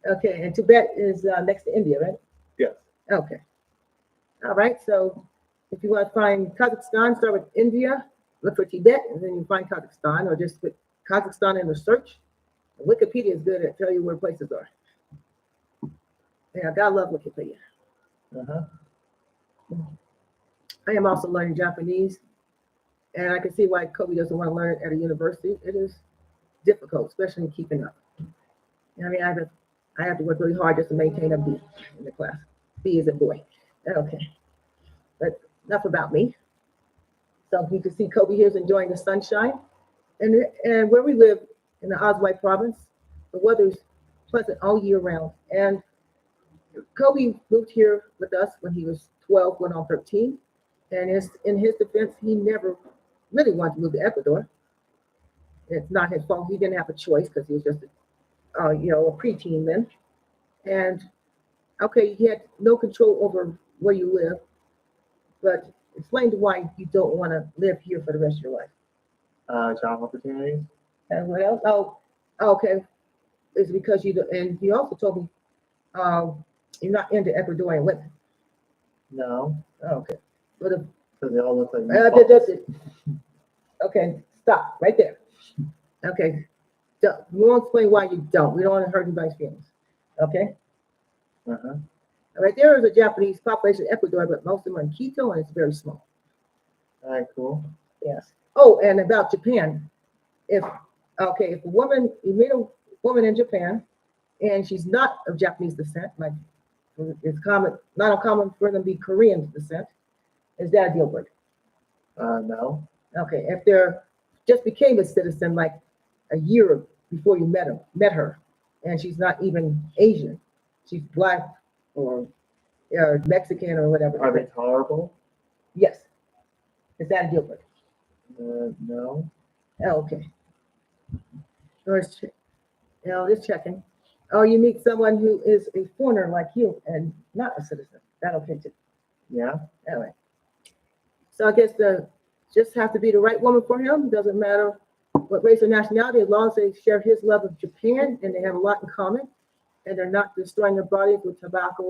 [SPEAKER 1] Okay, and Tibet is next to India, right?
[SPEAKER 2] Yes.
[SPEAKER 1] Okay. All right. So if you want to find Kazakhstan, start with India, look for Tibet, and then you find Kazakhstan, or just put Kazakhstan in the search. Wikipedia is good at telling you where places are. Yeah, God love Wikipedia.
[SPEAKER 2] Uh-huh.
[SPEAKER 1] I am also learning Japanese, and I can see why Kobe doesn't want to learn at a university. It is difficult, especially in keeping up. I mean, I have to work really hard just to maintain a B in the class. B is a boy. Okay, but enough about me. So you can see Kobe here is enjoying the sunshine, and where we live in the Oswego province, the weather's pleasant all year round. And Kobe moved here with us when he was 12, going on 13. And in his defense, he never really wanted to move to Ecuador. It's not his fault. He didn't have a choice because he was just, a preteen then. And okay, he had no control over where you live, but explain to why you don't want to live here for the rest of your life.
[SPEAKER 2] Job opportunities.
[SPEAKER 1] And what else? Oh, okay. It's because and he also told me you're not into Ecuadorian women.
[SPEAKER 2] No,
[SPEAKER 1] Okay. But if,
[SPEAKER 2] because they all look like
[SPEAKER 1] that's
[SPEAKER 2] meatballs.
[SPEAKER 1] it. Okay, stop right there. Okay. We won't explain why you don't. We don't want to hurt anybody's feelings. Okay?
[SPEAKER 2] Uh-huh.
[SPEAKER 1] All right, there is a Japanese population in Ecuador, but most of them are in Quito and it's very small.
[SPEAKER 2] All right, cool.
[SPEAKER 1] Yes. Oh, and about Japan. If a woman, you meet a woman in Japan and she's not of Japanese descent, like it's not uncommon for them to be Korean descent, is that a deal breaker?
[SPEAKER 2] No.
[SPEAKER 1] Okay, if they're just became a citizen like a year before you met her, and she's not even Asian, she's black or Mexican or whatever.
[SPEAKER 2] Are they tolerable?
[SPEAKER 1] Yes. Is that a deal breaker?
[SPEAKER 2] No.
[SPEAKER 1] Oh, okay. Just checking. Oh, you meet someone who is a foreigner like you and not a citizen. That okay too.
[SPEAKER 2] Yeah.
[SPEAKER 1] All right. So I guess just have to be the right woman for him. Doesn't matter what race or nationality, as long as they share his love of Japan and they have a lot in common, and they're not destroying their bodies with tobacco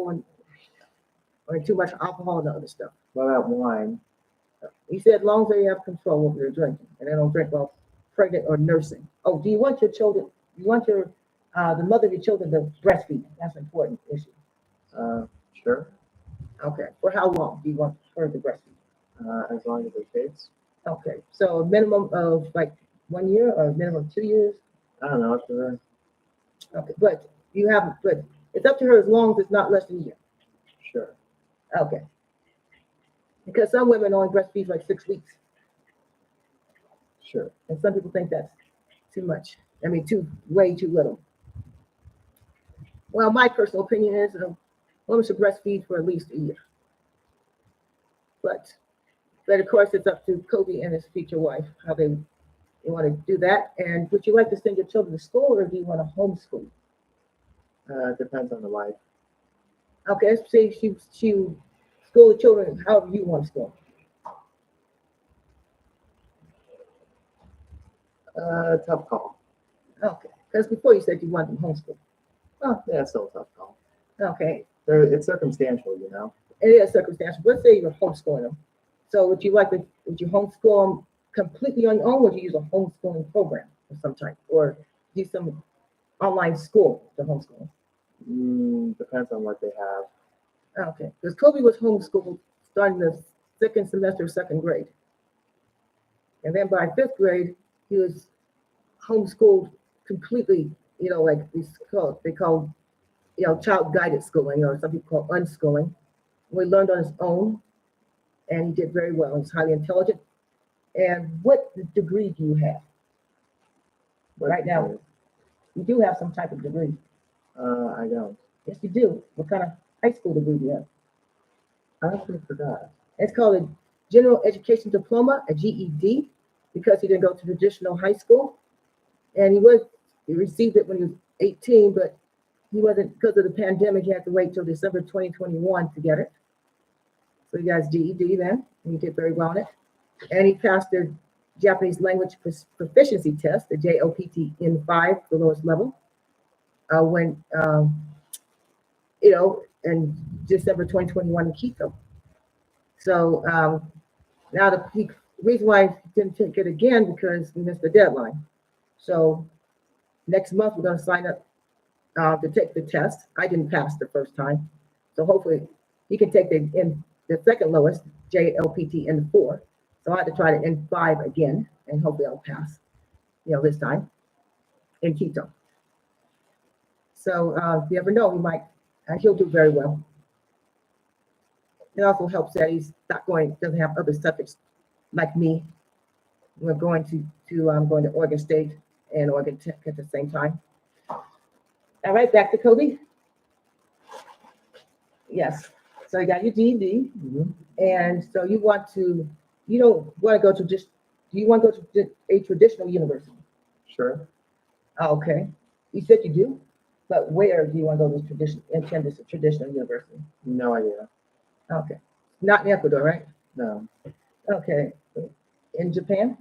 [SPEAKER 1] or too much alcohol and other stuff.
[SPEAKER 2] What about wine?
[SPEAKER 1] He said, as long as they have control over their drinking and they don't drink while pregnant or nursing. Oh, do you want your children? You want the mother of your children to breastfeed? That's an important issue.
[SPEAKER 2] Sure.
[SPEAKER 1] Okay. For how long do you want her to breastfeed?
[SPEAKER 2] As long as they're kids.
[SPEAKER 1] Okay. So a minimum of like 1 year or a minimum of 2 years?
[SPEAKER 2] I don't know. Up to them.
[SPEAKER 1] Okay. But it's up to her as long as it's not less than a year.
[SPEAKER 2] Sure.
[SPEAKER 1] Okay. Because some women only breastfeed for like 6 weeks.
[SPEAKER 2] Sure.
[SPEAKER 1] And some people think that's too much. I mean, way too little. Well, my personal opinion is a woman should breastfeed for at least a year. But of course, it's up to Kobe and his future wife how they want to do that. And would you like to send your children to school or do you want to homeschool?
[SPEAKER 2] Depends on the wife.
[SPEAKER 1] Okay, let's say she school the children however you want to school.
[SPEAKER 2] Tough call.
[SPEAKER 1] Okay, because before you said you wanted them homeschool.
[SPEAKER 2] Oh, yeah, it's still a tough call.
[SPEAKER 1] Okay,
[SPEAKER 2] It's circumstantial, you know.
[SPEAKER 1] it is circumstantial. Let's say you're homeschooling them. So would you homeschool them completely on your own? Would you use a homeschooling program of some type, or use some online school to homeschool them?
[SPEAKER 2] Depends on what they have.
[SPEAKER 1] Okay, because Kobe was homeschooled starting the second semester of second grade, and then by fifth grade he was homeschooled completely. Like they call child guided schooling, or some people call unschooling. We learned on his own, and he did very well. He's highly intelligent. And what degree do you have? Right now, you do have some type of degree.
[SPEAKER 2] I don't.
[SPEAKER 1] Yes, you do. What kind of high school degree do you have?
[SPEAKER 2] I actually forgot.
[SPEAKER 1] It's called general education diploma, a GED, because he didn't go to traditional high school. And he received it when he was 18, but he wasn't, because of the pandemic, he had to wait till December 2021 to get it. So he got his GED then, and he did very well on it. And he passed the Japanese language proficiency test, the JOPT N5, the lowest level, when, in December 2021 in Quito. So now the reason why I didn't take it again, because we missed the deadline. So next month, we're going to sign up to take the test. I didn't pass the first time. So hopefully he can take the second lowest, JLPT N4. So I had to try the N5 again, and hopefully I'll pass, this time in Quito. So you never know, he'll do very well. It also helps that he's not doesn't have other subjects like me. We're going I'm going to Oregon State and Oregon Tech at the same time. All right, back to Kobe. Yes. So you got your GED, and so you don't want to go to do you want to go to a traditional university?
[SPEAKER 2] Sure.
[SPEAKER 1] Oh, okay. You said you do, but where do you want to go to attend this traditional university?
[SPEAKER 2] No idea.
[SPEAKER 1] Okay. Not in Ecuador, right?
[SPEAKER 2] No.
[SPEAKER 1] Okay. In Japan?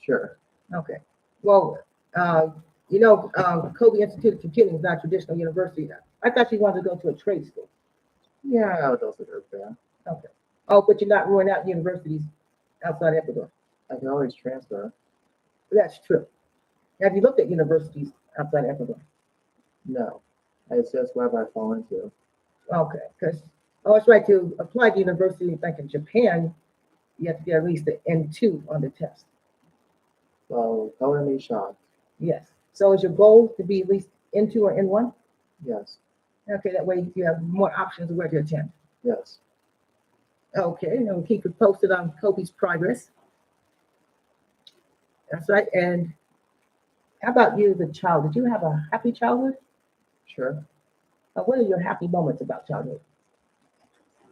[SPEAKER 2] Sure.
[SPEAKER 1] Okay. Well, Kobe Institute of Computing is not a traditional university. I thought you wanted to go to a trade school.
[SPEAKER 2] Yeah, I would also go for that.
[SPEAKER 1] Okay. Oh, but you're not ruling out universities outside Ecuador.
[SPEAKER 2] I can always transfer.
[SPEAKER 1] That's true. Have you looked at universities outside Ecuador?
[SPEAKER 2] No. It's just wherever I fall into.
[SPEAKER 1] Okay, because it's right, to apply to university, like in Japan, you have to get at least the N2 on the test.
[SPEAKER 2] Well, color me shocked.
[SPEAKER 1] Yes. So is your goal to be at least N2 or N1?
[SPEAKER 2] Yes.
[SPEAKER 1] Okay, that way you have more options of where to attend.
[SPEAKER 2] Yes.
[SPEAKER 1] Okay, and we'll keep it posted on Kobe's progress. That's right. And how about you as a child? Did you have a happy childhood?
[SPEAKER 2] Sure.
[SPEAKER 1] What are your happy moments about childhood?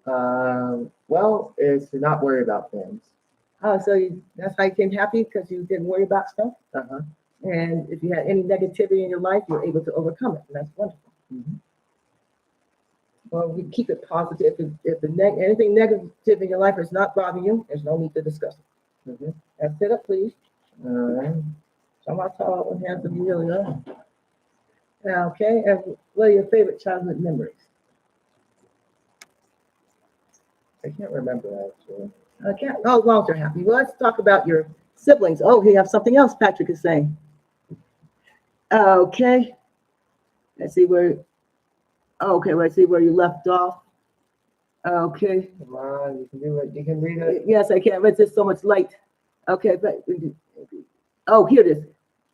[SPEAKER 2] Well, it's to not worry about things.
[SPEAKER 1] Oh, so that's how you became happy, because you didn't worry about stuff?
[SPEAKER 2] Uh-huh.
[SPEAKER 1] And if you had any negativity in your life, you're able to overcome it. And that's wonderful.
[SPEAKER 2] Mm-hmm.
[SPEAKER 1] Well, we keep it positive. If anything negative in your life is not bothering you, there's no need to discuss it.
[SPEAKER 2] Mm-hmm.
[SPEAKER 1] Now sit up, please.
[SPEAKER 2] All right.
[SPEAKER 1] So I'm tall and handsome you really are. Okay, and what are your favorite childhood memories?
[SPEAKER 2] I can't remember actually.
[SPEAKER 1] Okay, oh, well, you're happy. Well, let's talk about your siblings. Oh, you have something else Patrick is saying. Okay, let's see where you left off. Okay.
[SPEAKER 2] Come on, you can do it. You can read it.
[SPEAKER 1] Yes, I can, but it's just so much light. Okay, but here it is.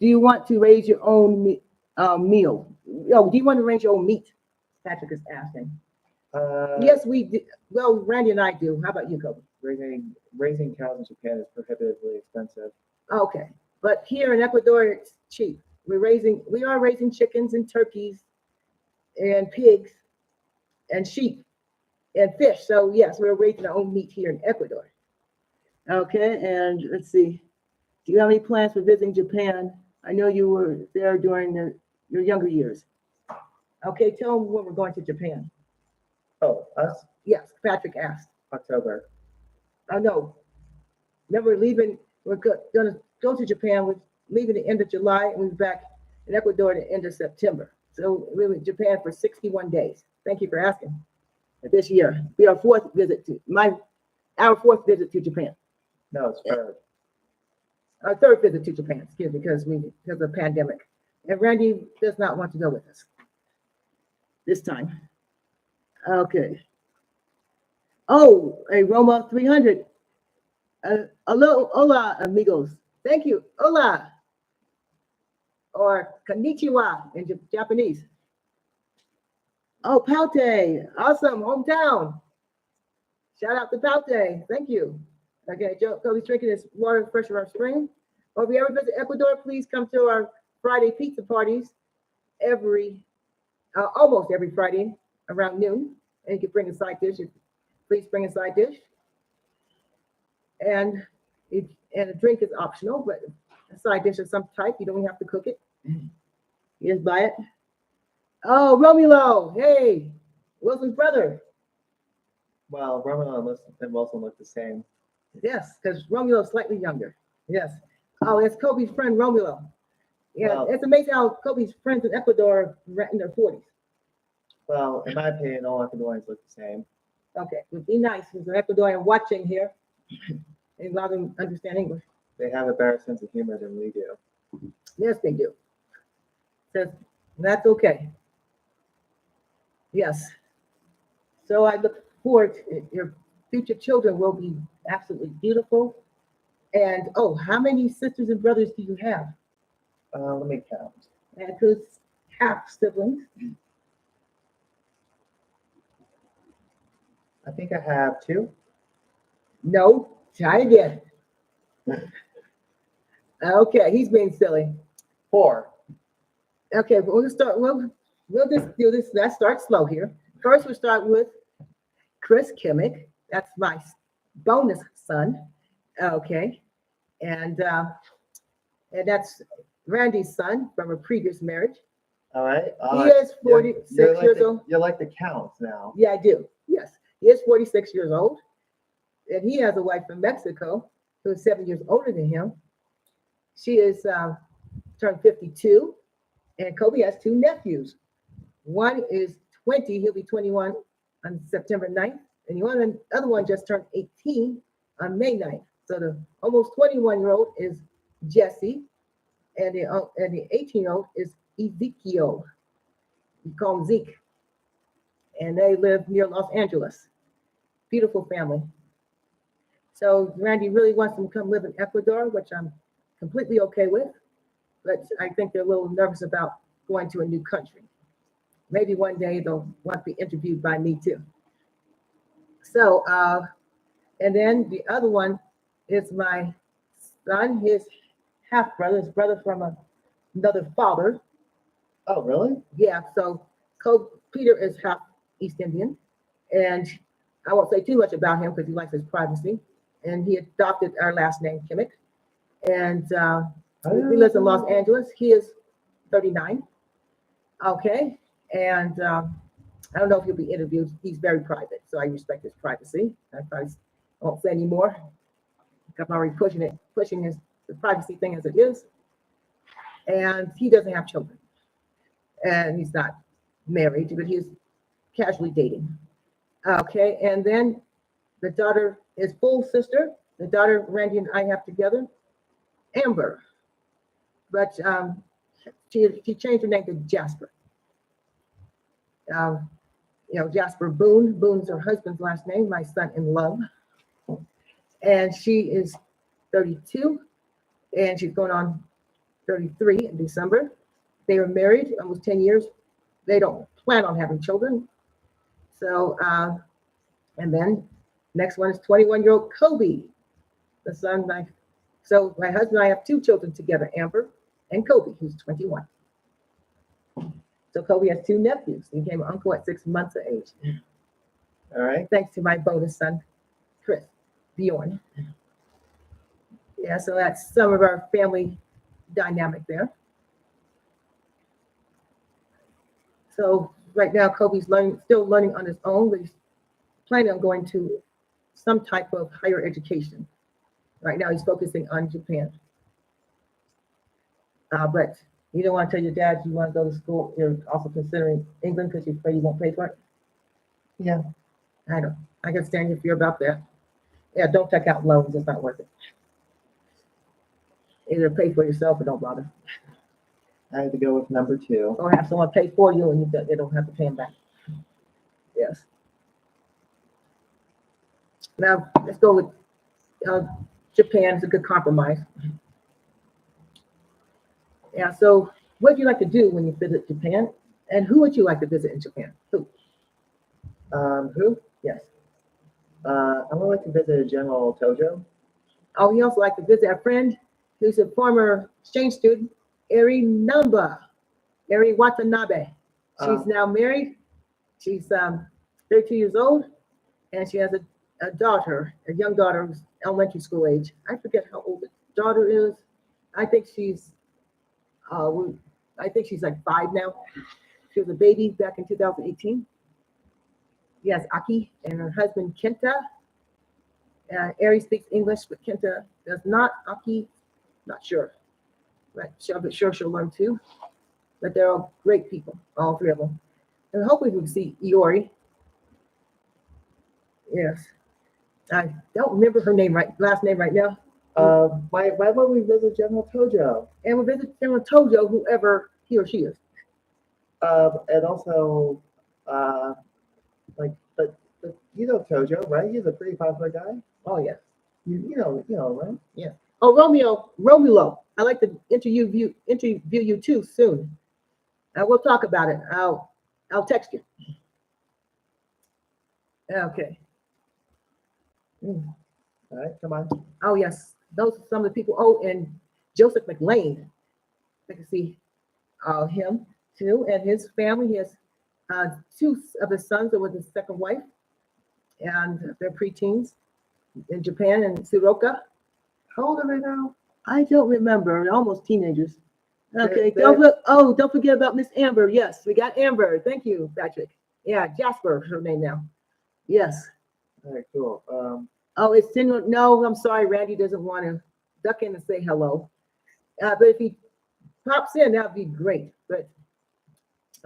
[SPEAKER 1] Do you want to raise your own meal? Oh, do you want to raise your own meat? Patrick is asking. Yes, we do. Well, Randy and I do. How about you, Kobe?
[SPEAKER 2] Raising cows in Japan is prohibitively expensive.
[SPEAKER 1] Okay, but here in Ecuador, it's cheap. We are raising chickens and turkeys and pigs and sheep and fish. So yes, we're raising our own meat here in Ecuador. Okay, and let's see. Do you have any plans for visiting Japan? I know you were there during your younger years. Okay, tell them when we're going to Japan.
[SPEAKER 2] Oh, us?
[SPEAKER 1] Yes, Patrick asked.
[SPEAKER 2] October.
[SPEAKER 1] Oh, no. Remember leaving, we're going to go to Japan. We're leaving the end of July, and we'll be back in Ecuador at the end of September. So we were in Japan for 61 days. Thank you for asking. This year, be our fourth visit to Japan.
[SPEAKER 2] No, it's third.
[SPEAKER 1] Our third visit to Japan, excuse me, because of the pandemic. And Randy does not want to go with us this time. Okay. Oh, a Roma 300. Hello, hola, amigos. Thank you. Hola. Or konnichiwa in Japanese. Oh, Paute. Awesome. Hometown. Shout out to Paute. Thank you. Okay, Kobe's drinking his water fresh from our spring. Or if you ever visit Ecuador, please come to our Friday pizza parties almost every Friday around noon. And you can bring a side dish. Please bring a side dish. And and a drink is optional, but a side dish of some type. You don't have to cook it. You just buy it. Oh, Romulo, hey, Wilson's brother.
[SPEAKER 2] Well, Roman and Wilson look the same.
[SPEAKER 1] Yes, because Romulo is slightly younger. Yes. Oh, it's Kobe's friend Romulo. Yeah,
[SPEAKER 2] Well,
[SPEAKER 1] it's amazing how Kobe's friends in Ecuador are in their 40s.
[SPEAKER 2] well, in my opinion, all Ecuadorians look the same.
[SPEAKER 1] Okay, would be nice. There's an Ecuadorian watching here and allow them to understand English.
[SPEAKER 2] They have a better sense of humor than we do.
[SPEAKER 1] Yes, they do. Says that's okay. Yes. So I look forward to your future children will be absolutely beautiful. And oh, how many sisters and brothers do you have?
[SPEAKER 2] Let me count.
[SPEAKER 1] And who's half siblings?
[SPEAKER 2] I think I have two.
[SPEAKER 1] No, try again. Okay, he's being silly.
[SPEAKER 2] Four.
[SPEAKER 1] Okay, but we'll start. We'll just do this. Let's start slow here. First, we'll start with Chris Kimmick. That's my bonus son. Okay, and that's Randy's son from a previous marriage.
[SPEAKER 2] All right.
[SPEAKER 1] He is 46 years old.
[SPEAKER 2] You like the counts now.
[SPEAKER 1] Yeah, I do. Yes, he is 46 years old, and he has a wife from Mexico who is 7 years older than him. She is turned 52, and Kobe has two nephews. One is 20; he'll be 21 on September 9th, and the other one just turned 18 on May 9th. So the almost 21-year-old is Jesse, and the 18-year-old is Ezekiel. We call him Zeke, and they live near Los Angeles. Beautiful family. So Randy really wants them to come live in Ecuador, which I'm completely okay with, but I think they're a little nervous about going to a new country. Maybe one day they'll want to be interviewed by me too. So, and then the other one is my son, his half brother, his brother from another father.
[SPEAKER 2] Oh, really?
[SPEAKER 1] Yeah, so Peter is half East Indian, and I won't say too much about him because he likes his privacy. And he adopted our last name, Kimmick. And he lives in Los Angeles. He is 39. Okay. And I don't know if he'll be interviewed. He's very private, so I respect his privacy. I won't say any more. I'm already pushing the privacy thing as it is. And he doesn't have children. And he's not married, but he's casually dating. Okay. And then the daughter, his full sister, the daughter Randy and I have together, Amber. But she changed her name to Jasper. Jasper Boone. Boone's her husband's last name, my son in love. And she is 32, and she's going on 33 in December. They were married almost 10 years. They don't plan on having children. So, and then next one is 21-year-old Kobe, the son. So my husband and I have two children together, Amber and Kobe, who's 21. So Kobe has two nephews. He became an uncle at 6 months of age.
[SPEAKER 2] All right.
[SPEAKER 1] Thanks to my bonus son, Chris Bjorn. Yeah, so that's some of our family dynamic there. So right now, Kobe's still learning on his own, but he's planning on going to some type of higher education. Right now, he's focusing on Japan. But you don't want to tell your dad you want to go to school. You're also considering England because you're afraid you won't pay for it.
[SPEAKER 2] Yeah.
[SPEAKER 1] I know. I can stand your fear about that. Yeah, don't take out loans. It's not worth it. Either pay for yourself or don't bother.
[SPEAKER 2] I had to go with number two.
[SPEAKER 1] Or have someone pay for you and they don't have to pay them back. Yes. Now, let's go with Japan. It's a good compromise. Yeah, so what would you like to do when you visit Japan? And who would you like to visit in Japan? Who?
[SPEAKER 2] Who?
[SPEAKER 1] Yes.
[SPEAKER 2] I would like to visit General Tojo.
[SPEAKER 1] Oh, he also like to visit a friend who's a former exchange student, Eri Watanabe. She's now married. She's 32 years old, and she has a daughter, a young daughter who's elementary school age. I forget how old the daughter is. I think she's, I think she's like 5 now. She was a baby back in 2018. Yes, Aki and her husband Kenta. Ari speaks English, but Kenta does not. Aki, not sure. But sure she'll learn too. But they're all great people, all 3 of them. And hopefully we can see Iori. Yes. I don't remember her last name right now.
[SPEAKER 2] Why would we visit General Tojo?
[SPEAKER 1] And we'll visit General Tojo, whoever he or she is.
[SPEAKER 2] And also, but you know Tojo, right? He's a pretty popular guy.
[SPEAKER 1] Oh, yeah.
[SPEAKER 2] You know, right?
[SPEAKER 1] Yeah. Oh, Romulo. I'd like to interview you too soon. We'll talk about it. I'll text you. Okay.
[SPEAKER 2] All right, come on.
[SPEAKER 1] Oh, yes. Those are some of the people. Oh, and Joseph McLean. I can see him too, and his family. He has 2 of his sons are with his second wife, and they're preteens in Japan and Suroka.
[SPEAKER 2] How old are they now?
[SPEAKER 1] I don't remember. Almost teenagers. Okay.
[SPEAKER 2] They're-
[SPEAKER 1] Don't forget about Miss Amber. Yes, we got Amber. Thank you, Patrick. Yeah, Jasper is her name now. Yes.
[SPEAKER 2] All right, cool.
[SPEAKER 1] Oh, it's Sinwar. No, I'm sorry. Randy doesn't want to duck in and say hello. But if he pops in, that'd be great. But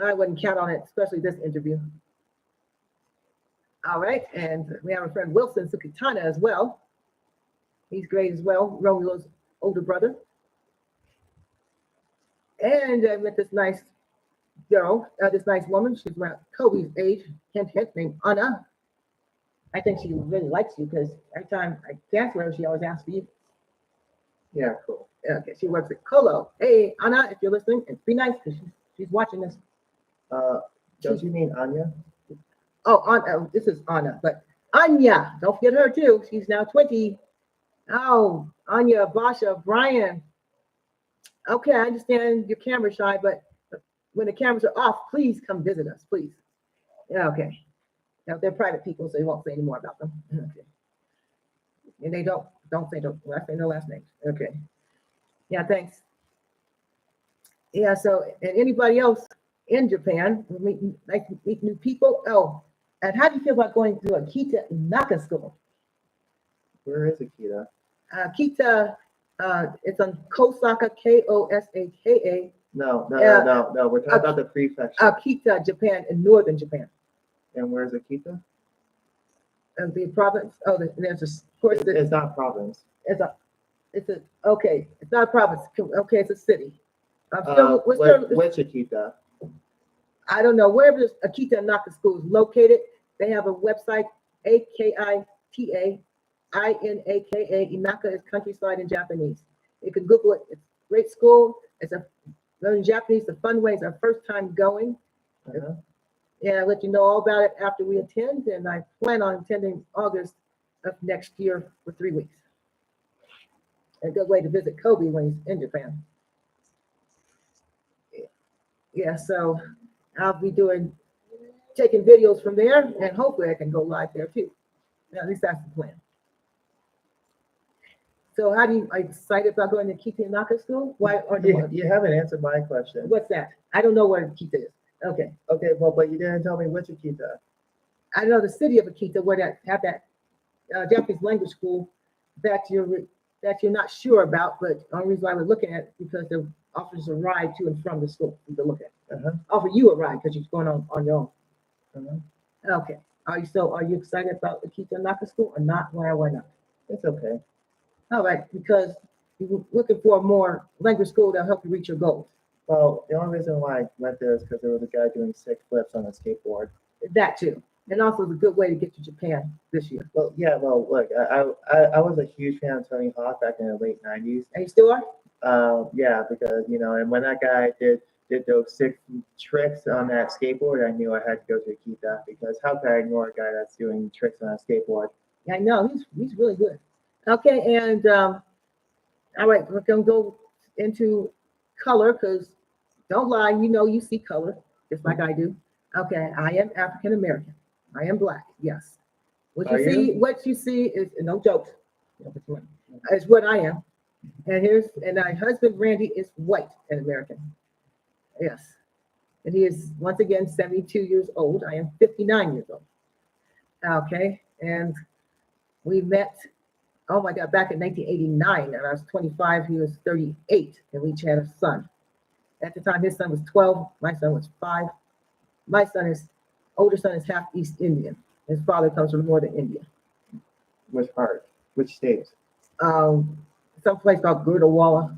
[SPEAKER 1] I wouldn't count on it, especially this interview. All right. And we have a friend Wilson Sukitana as well. He's great as well. Romeo's older brother. And I met this nice girl, this nice woman. She's around Kobe's age, hint, named Anna. I think she really likes you because every time I dance with her, she always asks for you.
[SPEAKER 2] Yeah, cool.
[SPEAKER 1] Okay, she works at Colo. Hey, Anna, if you're listening, and be nice because she's watching this.
[SPEAKER 2] Don't you mean Anya?
[SPEAKER 1] Oh, this is Anna, but Anya, don't forget her too. She's now 20. Oh, Anya, Basha, Brian. Okay, I understand you're camera shy, but when the cameras are off, please come visit us, please. Yeah, okay. Now they're private people, so you won't say any more about them. Okay. And they don't say their last names. Okay. Yeah, thanks. Yeah, so and anybody else in Japan, like to meet new people. Oh, and how do you feel about going to Akita Naka School?
[SPEAKER 2] Where is Akita?
[SPEAKER 1] Akita, it's on Kosaka, Kosaka.
[SPEAKER 2] No. We're talking
[SPEAKER 1] Ak-
[SPEAKER 2] about the prefecture.
[SPEAKER 1] Akita, Japan, in northern Japan.
[SPEAKER 2] And where's Akita?
[SPEAKER 1] And the province. Oh, there's of course
[SPEAKER 2] It's not province.
[SPEAKER 1] it's not a province. Okay, it's a city.
[SPEAKER 2] Which Akita?
[SPEAKER 1] I don't know wherever this Akita Naka School is located. They have a website, Akita Inaka. Inaka is countryside in Japanese. You can Google it. It's a great school. It's learning Japanese. The fun way is our first time going.
[SPEAKER 2] Uh-huh.
[SPEAKER 1] Yeah, I'll let you know all about it after we attend, and I plan on attending August of next year for 3 weeks. A good way to visit Kobe when he's in Japan. Yeah, so I'll be taking videos from there, and hopefully I can go live there too. At least that's the plan. So are you excited about going to Kita Naka School? Why? Or
[SPEAKER 2] You haven't answered my question.
[SPEAKER 1] what's that? I don't know where Kita is. Okay.
[SPEAKER 2] Okay, well, but you didn't tell me which Akita.
[SPEAKER 1] I know the city of Akita where that Japanese language school that you're not sure about, but the only reason why we're looking at it because the offers a ride to and from the school to look at.
[SPEAKER 2] Uh-huh.
[SPEAKER 1] Offer you a ride because you're going on your own.
[SPEAKER 2] Uh-huh.
[SPEAKER 1] Okay. Are you excited about the Akita Naka School or not? Why not?
[SPEAKER 2] It's okay.
[SPEAKER 1] All right, because you're looking for a more language school that'll help you reach your goals.
[SPEAKER 2] Well, the only reason why I went there is because there was a guy doing 6 flips on a skateboard.
[SPEAKER 1] That too. And also it's a good way to get to Japan this year.
[SPEAKER 2] Well, yeah, look, I was a huge fan of Tony Hawk back in the late 90s.
[SPEAKER 1] And you still are?
[SPEAKER 2] Yeah, because, and when that guy did those 6 tricks on that skateboard, I knew I had to go to Akita because how could I ignore a guy that's doing tricks on a skateboard?
[SPEAKER 1] Yeah, I know. He's really good. Okay, and all right, we're gonna go into color because don't lie, you see color just like I do. Okay, I am African American. I am black. Yes. What you see is no jokes. It's what I am. And my husband Randy is white and American. Yes. And he is once again 72 years old. I am 59 years old. Okay. And we met, oh my God, back in 1989. And I was 25, he was 38, and we each had a son. At the time, his son was 12, my son was 5. My older son is half East Indian. His father comes from northern India.
[SPEAKER 2] Which part? Which state?
[SPEAKER 1] Some place called Gurdwala.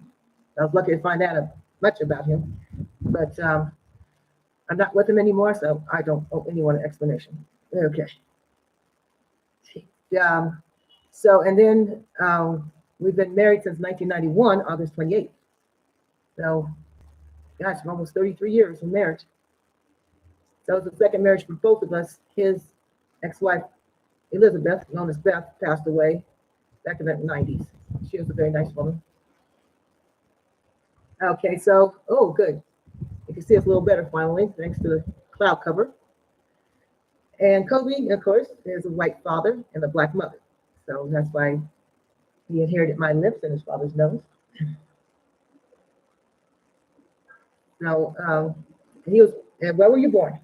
[SPEAKER 1] I was lucky to find out much about him, but I'm not with him anymore, so I don't owe anyone an explanation. Okay. So, and then we've been married since 1991, August 28th. So, gosh, almost 33 years of marriage. So it was the second marriage for both of us. His ex-wife, Elizabeth, known as Beth, passed away back in the 90s. She was a very nice woman. Okay, so, oh, good. You can see us a little better finally, thanks to the cloud cover. And Kobe, of course, is a white father and a black mother. So that's why he inherited my lips and his father's nose. So he was, and where were you born?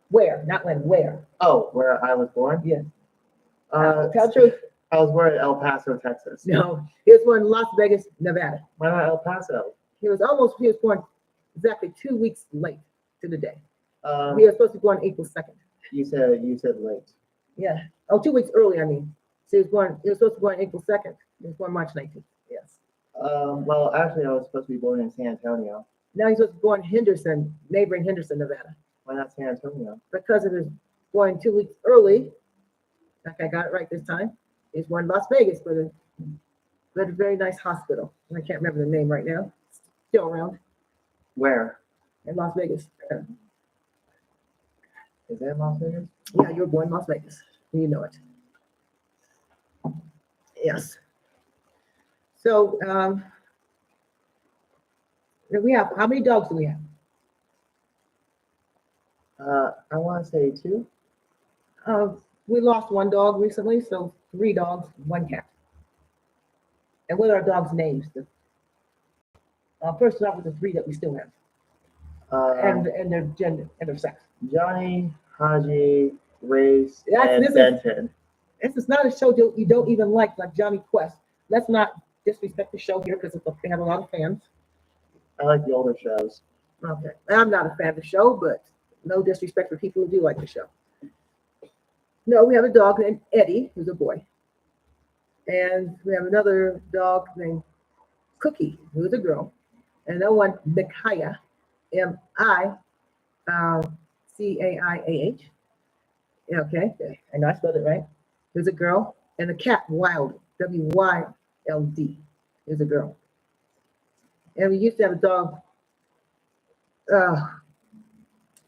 [SPEAKER 1] Where? Not when, where?
[SPEAKER 2] Oh, where I was born?
[SPEAKER 1] Yes.
[SPEAKER 2] Tell
[SPEAKER 1] the truth.
[SPEAKER 2] I was born in El Paso, Texas.
[SPEAKER 1] No, he was born in Las Vegas, Nevada.
[SPEAKER 2] Why not El Paso?
[SPEAKER 1] He was born exactly 2 weeks late to the day. He
[SPEAKER 2] Um,
[SPEAKER 1] was supposed to be born April 2nd.
[SPEAKER 2] you said late.
[SPEAKER 1] Yeah. Oh, 2 weeks early, I mean. So he was supposed to be born April 2nd. He was born March 19th. Yes.
[SPEAKER 2] Well, actually, I was supposed to be born in San Antonio.
[SPEAKER 1] Now he's supposed to be born in Henderson, neighboring Henderson, Nevada.
[SPEAKER 2] Why not San Antonio?
[SPEAKER 1] Because of his born 2 weeks early, like I got it right this time, he's born in Las Vegas, but a very nice hospital. And I can't remember the name right now. Still around
[SPEAKER 2] Where?
[SPEAKER 1] in Las Vegas.
[SPEAKER 2] Is that Las Vegas?
[SPEAKER 1] Yeah, you were born in Las Vegas. You know it. Yes. So we have, how many dogs do we have?
[SPEAKER 2] I want to say 2.
[SPEAKER 1] We lost one dog recently, so 3 dogs, 1 cat. And what are our dogs' names? First off with the 3 that we still have, and their gender and their sex.
[SPEAKER 2] Johnny, Haji, Race,
[SPEAKER 1] This
[SPEAKER 2] Benton.
[SPEAKER 1] This is not a show you don't even like Johnny Quest. Let's not disrespect the show here because they have a lot of fans.
[SPEAKER 2] I like the older shows.
[SPEAKER 1] Okay, I'm not a fan of the show, but no disrespect for people who do like the show. No, we have a dog named Eddie, who's a boy. And we have another dog named Cookie, who's a girl. And another one, Micaiah, Micaih. Okay, I know I spelled it right. Who's a girl. And the cat, Wild, Wyld, is a girl. And we used to have a dog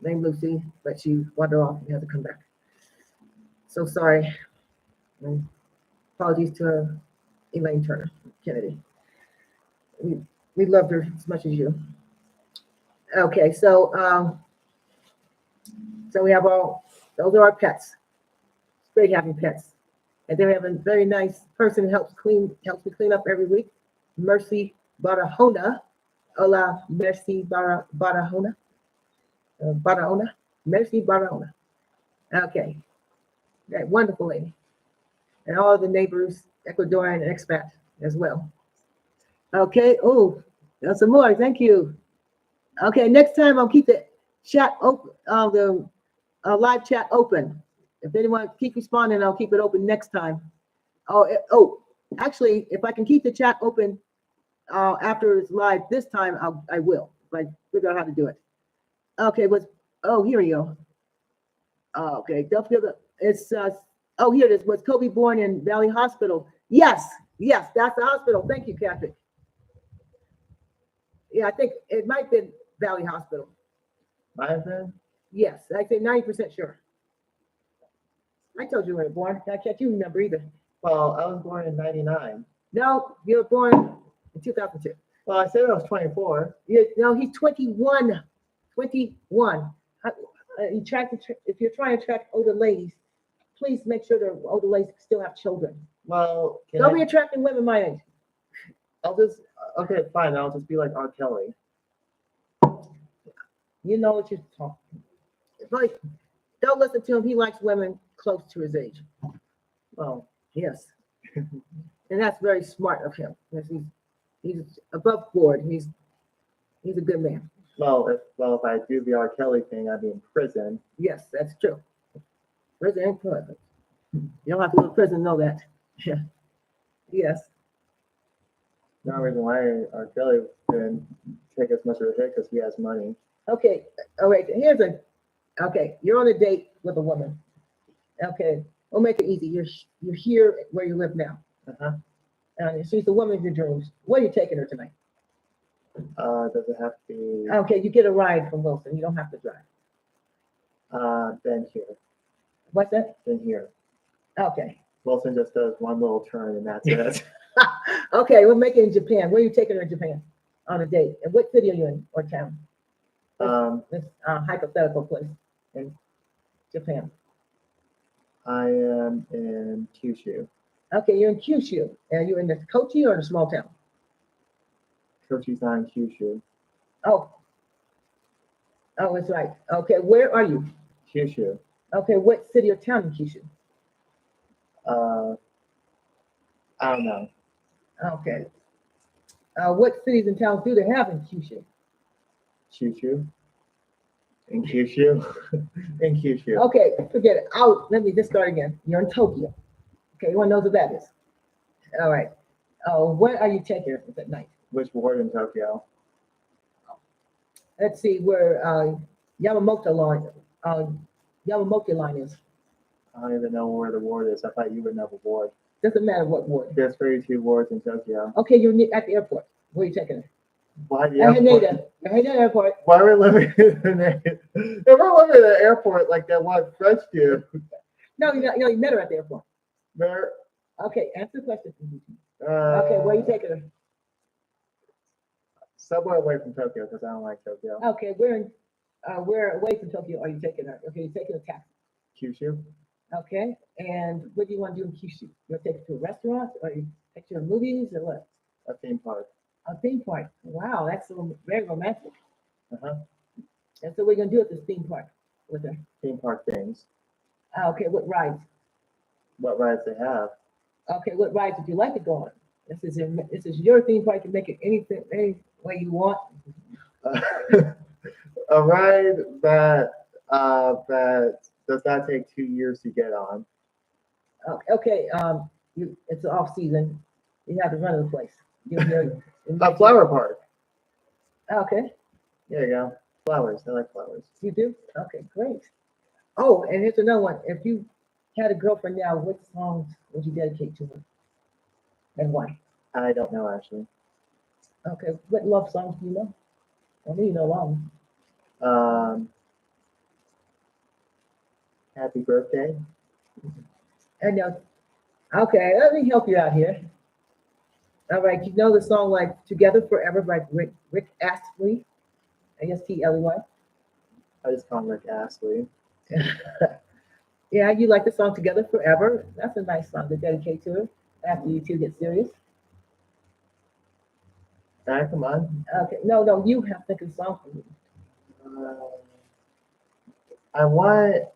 [SPEAKER 1] named Lucy, but she wandered off and had to come back. So sorry. And apologies to Elaine Turner Kennedy. We loved her as much as you. Okay, so we have those are our pets. It's great having pets. And then we have a very nice person who helps me clean up every week, Mercy Barahona. Hola, Mercy Barahona. Barahona. Mercy Barahona. Okay. That wonderful lady. And all the neighbors, Ecuadorian and expat as well. Okay. Oh, there's some more. Thank you. Okay. Next time I'll keep the chat open, the live chat open. If anyone keep responding, I'll keep it open next time. Actually, if I can keep the chat open after it's live this time, I will. If I figure out how to do it. Okay. Here we go. Okay. Don't forget it's here it is. Was Kobe born in Valley Hospital? Yes, that's the hospital. Thank you, Catherine. Yeah, I think it might have been Valley Hospital.
[SPEAKER 2] Might have been?
[SPEAKER 1] Yes, I say 90% sure. I told you when you were born. I can't you remember either.
[SPEAKER 2] Well, I was born in 99.
[SPEAKER 1] No, you were born in 2002.
[SPEAKER 2] Well, I said I was 24.
[SPEAKER 1] No, he's 21. 21. If you're trying to attract older ladies, please make sure the older ladies still have children.
[SPEAKER 2] Well,
[SPEAKER 1] Don't be attracting women my age.
[SPEAKER 2] Okay, fine. I'll just be like R. Kelly.
[SPEAKER 1] You know what you're talking. Like, don't listen to him. He likes women close to his age.
[SPEAKER 2] Well,
[SPEAKER 1] Yes, and that's very smart of him. Because he's above board. He's a good man.
[SPEAKER 2] if I do the R. Kelly thing, I'd be in prison.
[SPEAKER 1] Yes, that's true. Prison ain't prison. You don't have to go to prison to know that. Yeah. Yes.
[SPEAKER 2] No reason why R. Kelly didn't take as much of a hit because he has money.
[SPEAKER 1] Okay. All right. Okay. You're on a date with a woman. Okay. We'll make it easy. You're here where you live now.
[SPEAKER 2] Uh-huh.
[SPEAKER 1] And she's the woman of your dreams. Where are you taking her tonight?
[SPEAKER 2] Does it have to be
[SPEAKER 1] Okay. You get a ride from Wilson. You don't have to drive.
[SPEAKER 2] then here?
[SPEAKER 1] What's that?
[SPEAKER 2] Then here.
[SPEAKER 1] Okay.
[SPEAKER 2] Wilson just does one little turn and that's it.
[SPEAKER 1] Okay. We'll make it in Japan. Where are you taking her in Japan on a date? And what city are you in or town? This hypothetical place in Japan.
[SPEAKER 2] I am in Kyushu.
[SPEAKER 1] Okay, you're in Kyushu. And you're in the Kochi or the small town?
[SPEAKER 2] Kochi's not in Kyushu.
[SPEAKER 1] Oh, it's right. Okay, where are you?
[SPEAKER 2] Kyushu.
[SPEAKER 1] Okay, what city or town in Kyushu?
[SPEAKER 2] I don't know.
[SPEAKER 1] Okay. What cities and towns do they have in Kyushu?
[SPEAKER 2] Kyushu. In Kyushu. In Kyushu.
[SPEAKER 1] Okay, forget it. Let me just start again. You're in Tokyo. Okay, everyone knows what that is. All right. Where are you taking her at night?
[SPEAKER 2] Which ward in Tokyo?
[SPEAKER 1] Let's see where Yamamoto line is.
[SPEAKER 2] I don't even know where the ward is. I thought you would know the ward.
[SPEAKER 1] Doesn't matter what ward.
[SPEAKER 2] There's 32 wards in Tokyo.
[SPEAKER 1] Okay, you're at the airport. Where are you taking her?
[SPEAKER 2] Why the
[SPEAKER 1] At
[SPEAKER 2] airport?
[SPEAKER 1] Haneda Airport.
[SPEAKER 2] Why are we living in the If we're living in the airport like that one French dude?
[SPEAKER 1] No, you met her at the airport.
[SPEAKER 2] Where?
[SPEAKER 1] Okay, answer the question. Okay, where are you taking her?
[SPEAKER 2] Somewhere away from Tokyo because I don't like Tokyo.
[SPEAKER 1] Okay, where away from Tokyo are you taking her? Okay, you're taking a taxi.
[SPEAKER 2] Kyushu.
[SPEAKER 1] Okay, and what do you want to do in Kyushu? You want to take her to a restaurant or you take her to movies or what?
[SPEAKER 2] A theme park.
[SPEAKER 1] A theme park. Wow, that's very romantic.
[SPEAKER 2] Uh-huh.
[SPEAKER 1] And so what are you going to do at this theme park with her?
[SPEAKER 2] Theme park things.
[SPEAKER 1] Okay, what rides?
[SPEAKER 2] What rides they have.
[SPEAKER 1] Okay, what rides would you like to go on? This is your theme park. You can make it any way you want.
[SPEAKER 2] A ride that does not take 2 years to get on.
[SPEAKER 1] Okay, it's off season. You have to run to the place.
[SPEAKER 2] A flower park.
[SPEAKER 1] Okay,
[SPEAKER 2] There you go. Flowers. I like flowers.
[SPEAKER 1] you do? Okay, great. Oh, and here's another one. If you had a girlfriend now, what songs would you dedicate to her? And why?
[SPEAKER 2] I don't know actually.
[SPEAKER 1] Okay, what love songs do you know? I mean, you know a lot of them.
[SPEAKER 2] Happy birthday.
[SPEAKER 1] I know. Okay, let me help you out here. All right, you know the song like "Together Forever" by Rick Astley, Astley.
[SPEAKER 2] I just call him Rick Astley.
[SPEAKER 1] Yeah, you like the song "Together Forever"? That's a nice song to dedicate to her after you two get serious.
[SPEAKER 2] All right, come on.
[SPEAKER 1] Okay, no, you have to think of a song for me.
[SPEAKER 2] I want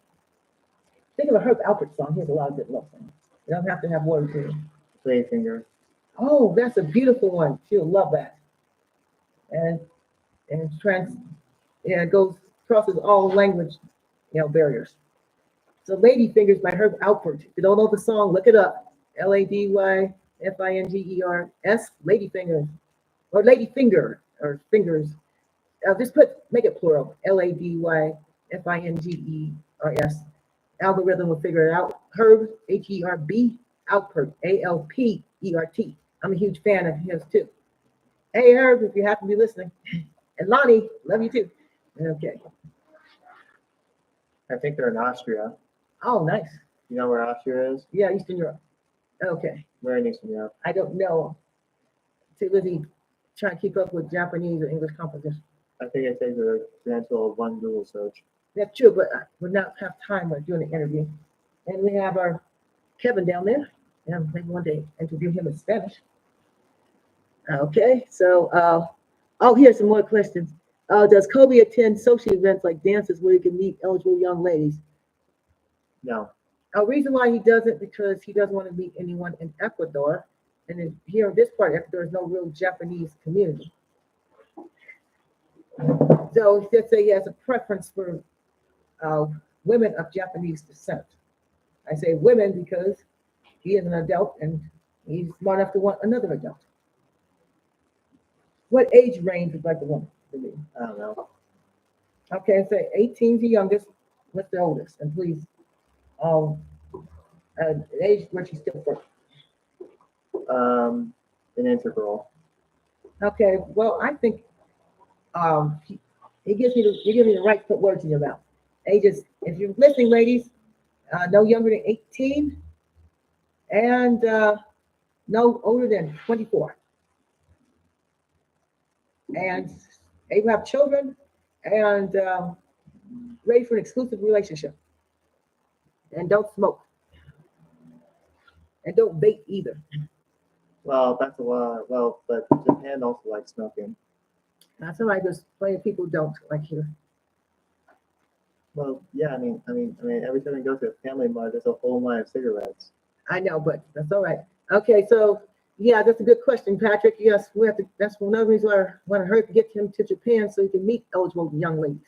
[SPEAKER 1] Think of a Herb Alpert song. He has a lot of good love songs. You don't have to have words in it.
[SPEAKER 2] Playfinger.
[SPEAKER 1] Oh, that's a beautiful one. She'll love that. And it goes crosses all language, barriers. So Lady Fingers by Herb Alpert. If you don't know the song, look it up. Ladyfingers, Lady Fingers. Or Lady Finger or Fingers. Just make it plural. Ladyfingers. Algorithm will figure it out. Herb, Herb, Alpert, Alpert. I'm a huge fan of his too. Hey Herb, if you happen to be listening. And Lonnie, love you too. Okay.
[SPEAKER 2] I think they're in Austria.
[SPEAKER 1] Oh, nice.
[SPEAKER 2] You know where Austria is?
[SPEAKER 1] Yeah, Eastern Europe. Okay.
[SPEAKER 2] We're in Eastern Europe.
[SPEAKER 1] I don't know. Too busy trying to keep up with Japanese or English composition.
[SPEAKER 2] I think it takes a potential of one Google search.
[SPEAKER 1] That's true, but we not have time. We're doing an interview. And we have our Kevin down there. Yeah, maybe one day interview him in Spanish. Okay, so oh, here's some more questions. Does Kobe attend social events like dances where he can meet eligible young ladies?
[SPEAKER 2] No.
[SPEAKER 1] A reason why he doesn't because he doesn't want to meet anyone in Ecuador, and here in this part of Ecuador, there's no real Japanese community. So he just say he has a preference for uh, women of Japanese descent. I say women because he is an adult and he's smart enough to want another adult. What age range would like the woman to be?
[SPEAKER 2] I don't know.
[SPEAKER 1] Okay, say 18 is the youngest. What's the oldest? And please, um, age where she's still first.
[SPEAKER 2] An integral.
[SPEAKER 1] Okay, well, I think he gives me the right to put words in your mouth. Ages, if you're listening, ladies, no younger than 18 and no older than 24. And able to have children and ready for an exclusive relationship. And don't smoke. And don't vape either.
[SPEAKER 2] Well, that's a lot. Well, but Japan also likes smoking.
[SPEAKER 1] That's all right, there's plenty of people who don't like here.
[SPEAKER 2] Well, yeah. Every time we go to a family mart, there's a whole line of cigarettes.
[SPEAKER 1] I know, but that's all right. Okay, so yeah, that's a good question, Patrick. Yes, we have to. That's another reason why I want to hurry to get him to Japan so he can meet eligible young ladies.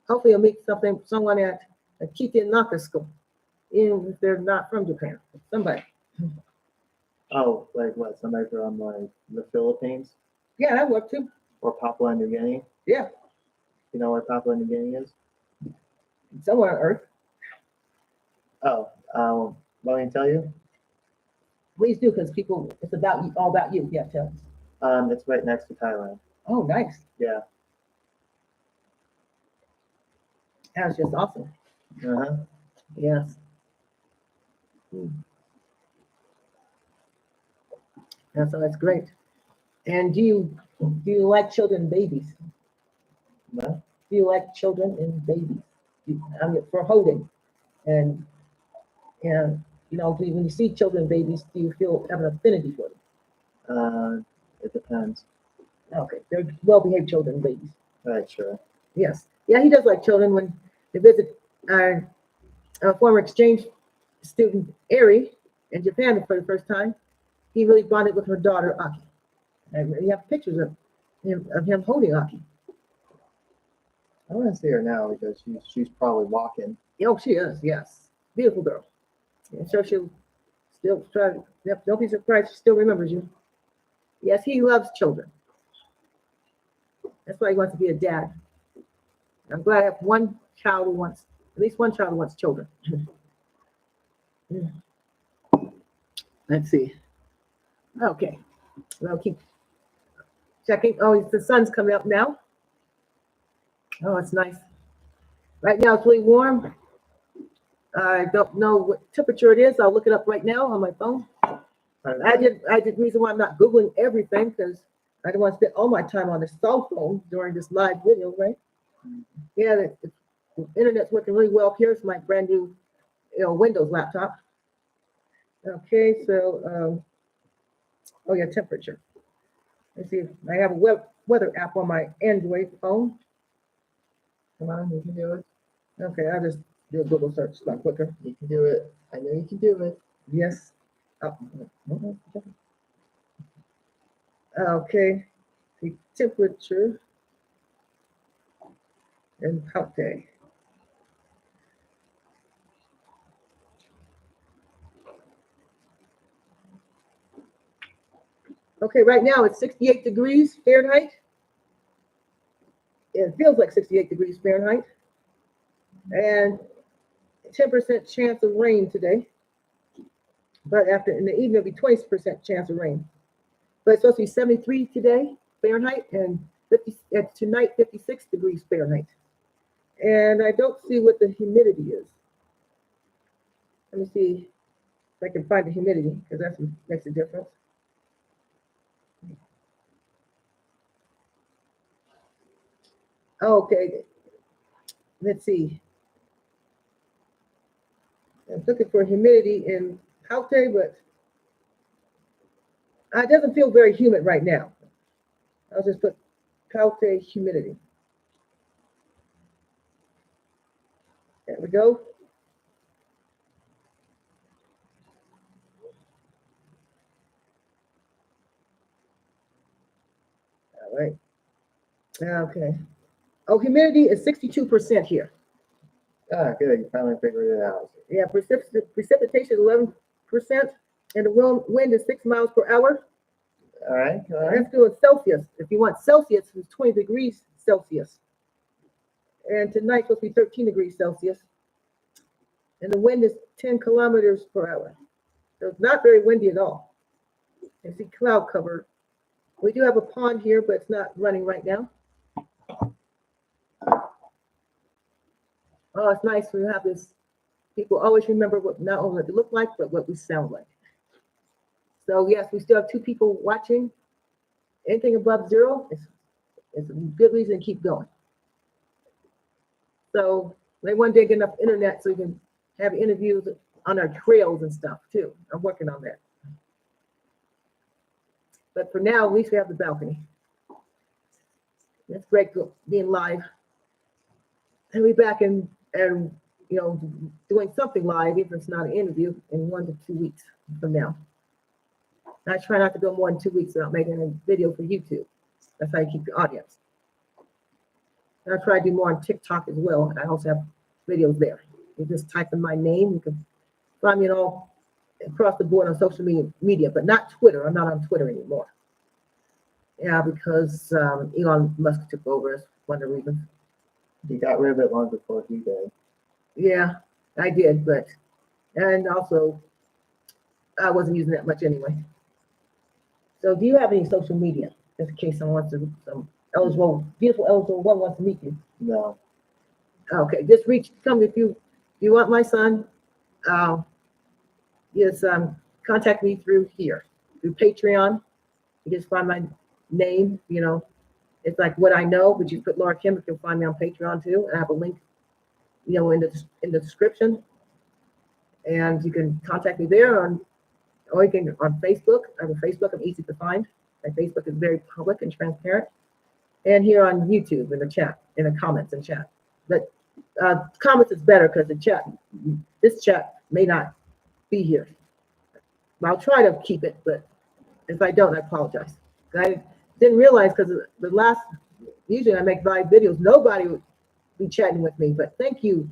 [SPEAKER 1] Hopefully, he'll meet someone at a Kitinaka school, even if they're not from Japan. Somebody.
[SPEAKER 2] Oh, like what? Somebody from like the Philippines
[SPEAKER 1] Yeah, that worked too.
[SPEAKER 2] or Papua New Guinea?
[SPEAKER 1] Yeah,
[SPEAKER 2] You know where Papua New Guinea is?
[SPEAKER 1] somewhere on Earth.
[SPEAKER 2] Oh, want me to tell you?
[SPEAKER 1] Please do, because people, it's about you, all about you. Yeah, tell us.
[SPEAKER 2] It's right next to Thailand.
[SPEAKER 1] Oh, nice.
[SPEAKER 2] Yeah.
[SPEAKER 1] That's just awesome.
[SPEAKER 2] Uh-huh.
[SPEAKER 1] Yes. That's great. And do you like children and babies?
[SPEAKER 2] What?
[SPEAKER 1] Do you like children and babies? I mean, for holding and when you see children and babies, do you feel have an affinity for them?
[SPEAKER 2] It depends.
[SPEAKER 1] Okay, they're well-behaved children and babies.
[SPEAKER 2] Right, sure.
[SPEAKER 1] Yes, yeah, he does like children. When they visit our former exchange student Ari in Japan for the first time, he really bonded with her daughter Aki. And we have pictures of him holding Aki.
[SPEAKER 2] I want to see her now because she's probably walking.
[SPEAKER 1] Oh, she is, yes, beautiful girl. And so she'll still try. Don't be surprised. She still remembers you. Yes, he loves children. That's why he wants to be a dad. I'm glad I have one child who wants, at least one child who wants children. Let's see. Okay. We'll keep checking. Oh, the sun's coming up now. Oh, it's nice. Right now it's really warm. I don't know what temperature it is. I'll look it up right now on my phone. I did reason why I'm not Googling everything because I don't want to spend all my time on the cell phone during this live video, right? Yeah, the internet's working really well here. It's my brand new Windows laptop. Okay, so oh yeah, temperature. Let's see. I have a weather app on my Android phone.
[SPEAKER 2] Come on, you can do it.
[SPEAKER 1] Okay, I'll just do a Google search. It's a lot quicker.
[SPEAKER 2] You can do it. I know you can do it.
[SPEAKER 1] Yes. Oh, okay. The temperature in Paute. Okay, right now it's 68 degrees Fahrenheit. It feels like 68 degrees Fahrenheit. And 10% chance of rain today. But after in the evening, it'll be 20% chance of rain. But it's supposed to be 73 today Fahrenheit and 50 tonight 56 degrees Fahrenheit. And I don't see what the humidity is. Let me see if I can find the humidity because that makes a difference. Okay, let's see. I'm looking for humidity in Caute, but it doesn't feel very humid right now. I'll just put Caute humidity. There we go. All right. Okay. Oh, humidity is 62% here.
[SPEAKER 2] Ah, good. You finally figured it out.
[SPEAKER 1] Yeah, precipitation is 11%, and the wind is 6 miles per hour.
[SPEAKER 2] All right. All right.
[SPEAKER 1] Let's do it Celsius. If you want Celsius, it's 20 degrees Celsius. And tonight's supposed to be 13 degrees Celsius. And the wind is 10 kilometers per hour. So it's not very windy at all. You see cloud cover. We do have a pond here, but it's not running right now. Oh, it's nice. We have this. People always remember what not only what we look like, but what we sound like. So yes, we still have 2 people watching. Anything above 0 is a good reason to keep going. So they one day get enough internet so we can have interviews on our trails and stuff too. I'm working on that. But for now, at least we have the balcony. It's great being live. And we're back and doing something live, even if it's not an interview, in 1 to 2 weeks from now. I try not to go more than 2 weeks without making a video for YouTube. That's how you keep the audience. And I try to do more on TikTok as well. I also have videos there. You just type in my name. You can find me all across the board on social media, but not Twitter. I'm not on Twitter anymore. Yeah, because Elon Musk took over is one of the reasons.
[SPEAKER 2] He got rid of it long before he did.
[SPEAKER 1] Yeah, I did, and also I wasn't using that much anyway. So do you have any social media? Just in case someone wants to, some beautiful eligible one wants to meet you.
[SPEAKER 2] No.
[SPEAKER 1] Okay, just come if you want my son, just contact me through here, through Patreon. You just find my name, it's like what I know, but you put Laura Kimmick, you'll find me on Patreon too. And I have a link, in the description. And you can contact me there or you can on Facebook. I have a Facebook, I'm easy to find. My Facebook is very public and transparent. And here on YouTube in the chat, in the comments and chat. But comments is better because this chat may not be here. I'll try to keep it, but if I don't, I apologize. I didn't realize because usually I make live videos, nobody would be chatting with me, but thank you,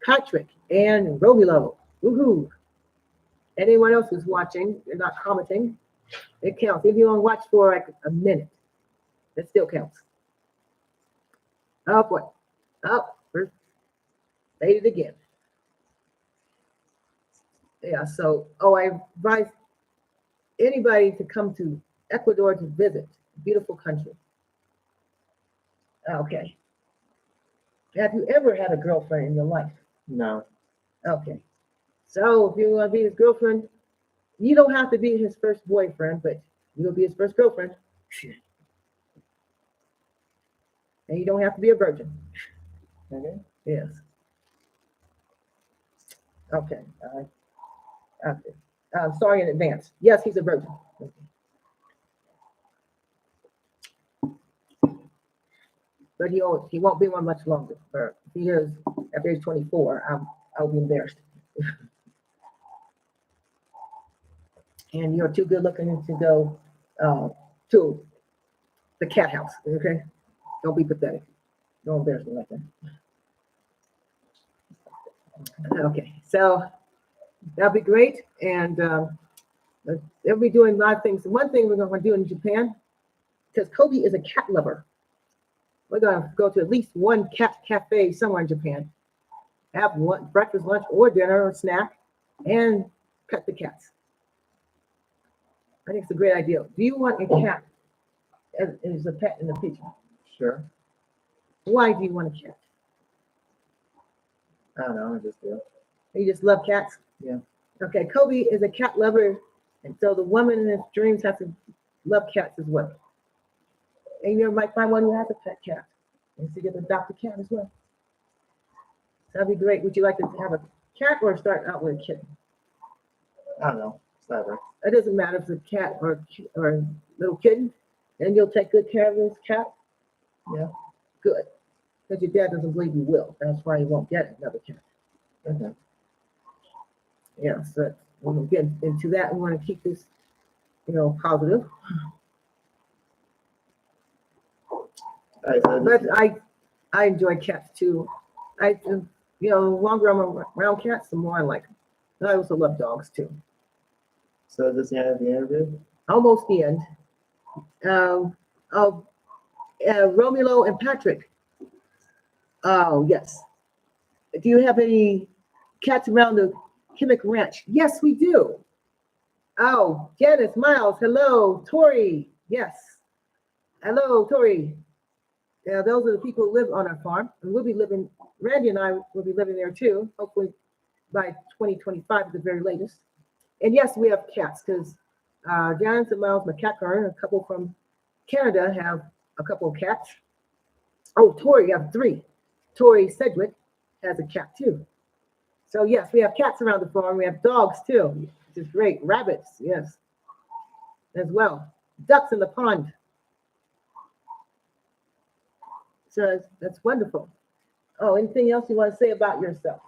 [SPEAKER 1] Patrick and Romulo. Woohoo. Anyone else who's watching and not commenting, it counts. If you don't watch for like a minute, it still counts. Oh boy. Oh, we're faded again. Yeah, so, I advise anybody to come to Ecuador to visit. Beautiful country. Okay. Have you ever had a girlfriend in your life?
[SPEAKER 2] No.
[SPEAKER 1] Okay. So if you want to be his girlfriend, you don't have to be his first boyfriend, but you'll be his first girlfriend. And you don't have to be a virgin.
[SPEAKER 2] Okay.
[SPEAKER 1] Yes. Okay. Okay. I'm sorry in advance. Yes, he's a virgin. Okay. But he won't be one much longer. Or if he is after he's 24, I'll be embarrassed. And you're too good looking to go to the cat house. Okay, don't be pathetic. Don't embarrass me like that. Okay, so that'll be great, and they'll be doing a lot of things. One thing we're going to do in Japan, because Kobe is a cat lover, we're going to go to at least one cat cafe somewhere in Japan, have breakfast, lunch, or dinner or snack, and pet the cats. I think it's a great idea. Do you want a cat as a pet in the future?
[SPEAKER 2] Sure.
[SPEAKER 1] Why do you want a cat?
[SPEAKER 2] I don't know. I just do.
[SPEAKER 1] You just love cats?
[SPEAKER 2] Yeah.
[SPEAKER 1] Okay, Kobe is a cat lover, and so the woman in his dreams has to love cats as well. And you might find one who has a pet cat, and so you get to adopt a cat as well. That'd be great. Would you like to have a cat or start out with a kitten?
[SPEAKER 2] I don't know. Whatever.
[SPEAKER 1] It doesn't matter if it's a cat or a little kitten, and you'll take good care of this cat.
[SPEAKER 2] Yeah.
[SPEAKER 1] Good, because your dad doesn't believe you will. That's why you won't get another cat.
[SPEAKER 2] Okay.
[SPEAKER 1] Yeah, so we'll get into that. We want to keep this, positive.
[SPEAKER 2] All right. So
[SPEAKER 1] But
[SPEAKER 2] this,
[SPEAKER 1] I enjoy cats too. The longer I'm around cats, the more I like them. And I also love dogs too.
[SPEAKER 2] so this the end of the interview.
[SPEAKER 1] Almost the end. Um, oh, Romulo and Patrick. Oh, yes. Do you have any cats around the Kimmick Ranch? Yes, we do. Oh, Janice, Miles, hello. Tori, yes. Hello, Tori. Yeah, those are the people who live on our farm. And Randy and I will be living there too, hopefully by 2025 at the very latest. And yes, we have cats because Janice and Miles McCacker, a couple from Canada, have a couple of cats. Oh, Tori, you have three. Tori Sedgwick has a cat too. So yes, we have cats around the farm. We have dogs too, which is great. Rabbits, yes, as well. Ducks in the pond. So that's wonderful. Oh, anything else you want to say about yourself?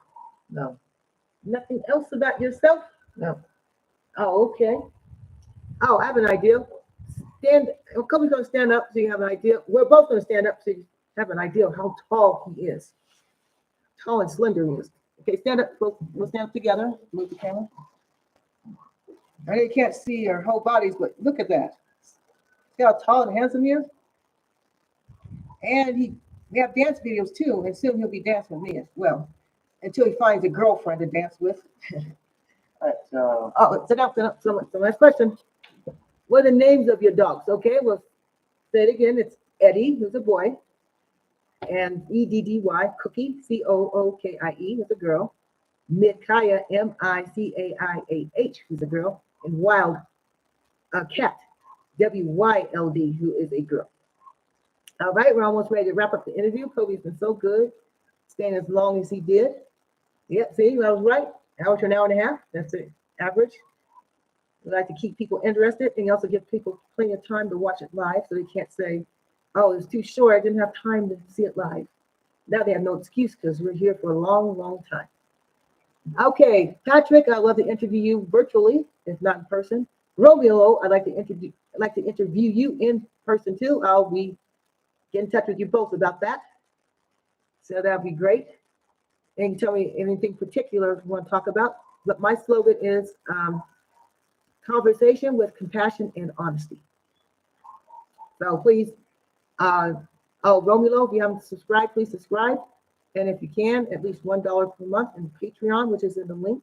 [SPEAKER 2] No.
[SPEAKER 1] Nothing else about yourself?
[SPEAKER 2] No.
[SPEAKER 1] Oh, okay. Oh, I have an idea. Kobe's going to stand up so you have an idea. We're both going to stand up so you have an idea of how tall he is. Tall and slender he is. Okay, stand up. We'll stand up together. Move the camera. I know you can't see your whole bodies, but look at that. See how tall and handsome he is? And we have dance videos too, and soon he'll be dancing with me as well. Until he finds a girlfriend to dance with.
[SPEAKER 2] All right. So
[SPEAKER 1] Oh, sit up. So last question. What are the names of your dogs? Okay, well, say it again. It's Eddie, who's a boy, and Eddy, Cookie, Cookie, who's a girl. Micaiah, Micaih, who's a girl, and Wild, Cat, Wyld, who is a girl. All right, we're almost ready to wrap up the interview. Kobe's been so good, staying as long as he did. Yep, see, I was right. Hour to an hour and a half. That's the average. We like to keep people interested, and also give people plenty of time to watch it live, so they can't say, "Oh, it's too short. I didn't have time to see it live." Now they have no excuse because we're here for a long, long time. Okay, Patrick, I'd love to interview you virtually, if not in person. Romeo, I'd like to interview you in person too. I'll be get in touch with you both about that. So that'd be great. And you can tell me anything particular you want to talk about. But my slogan is conversation with compassion and honesty. So please, Romulo, if you haven't subscribed, please subscribe. And if you can, at least $1 per month in Patreon, which is in the link.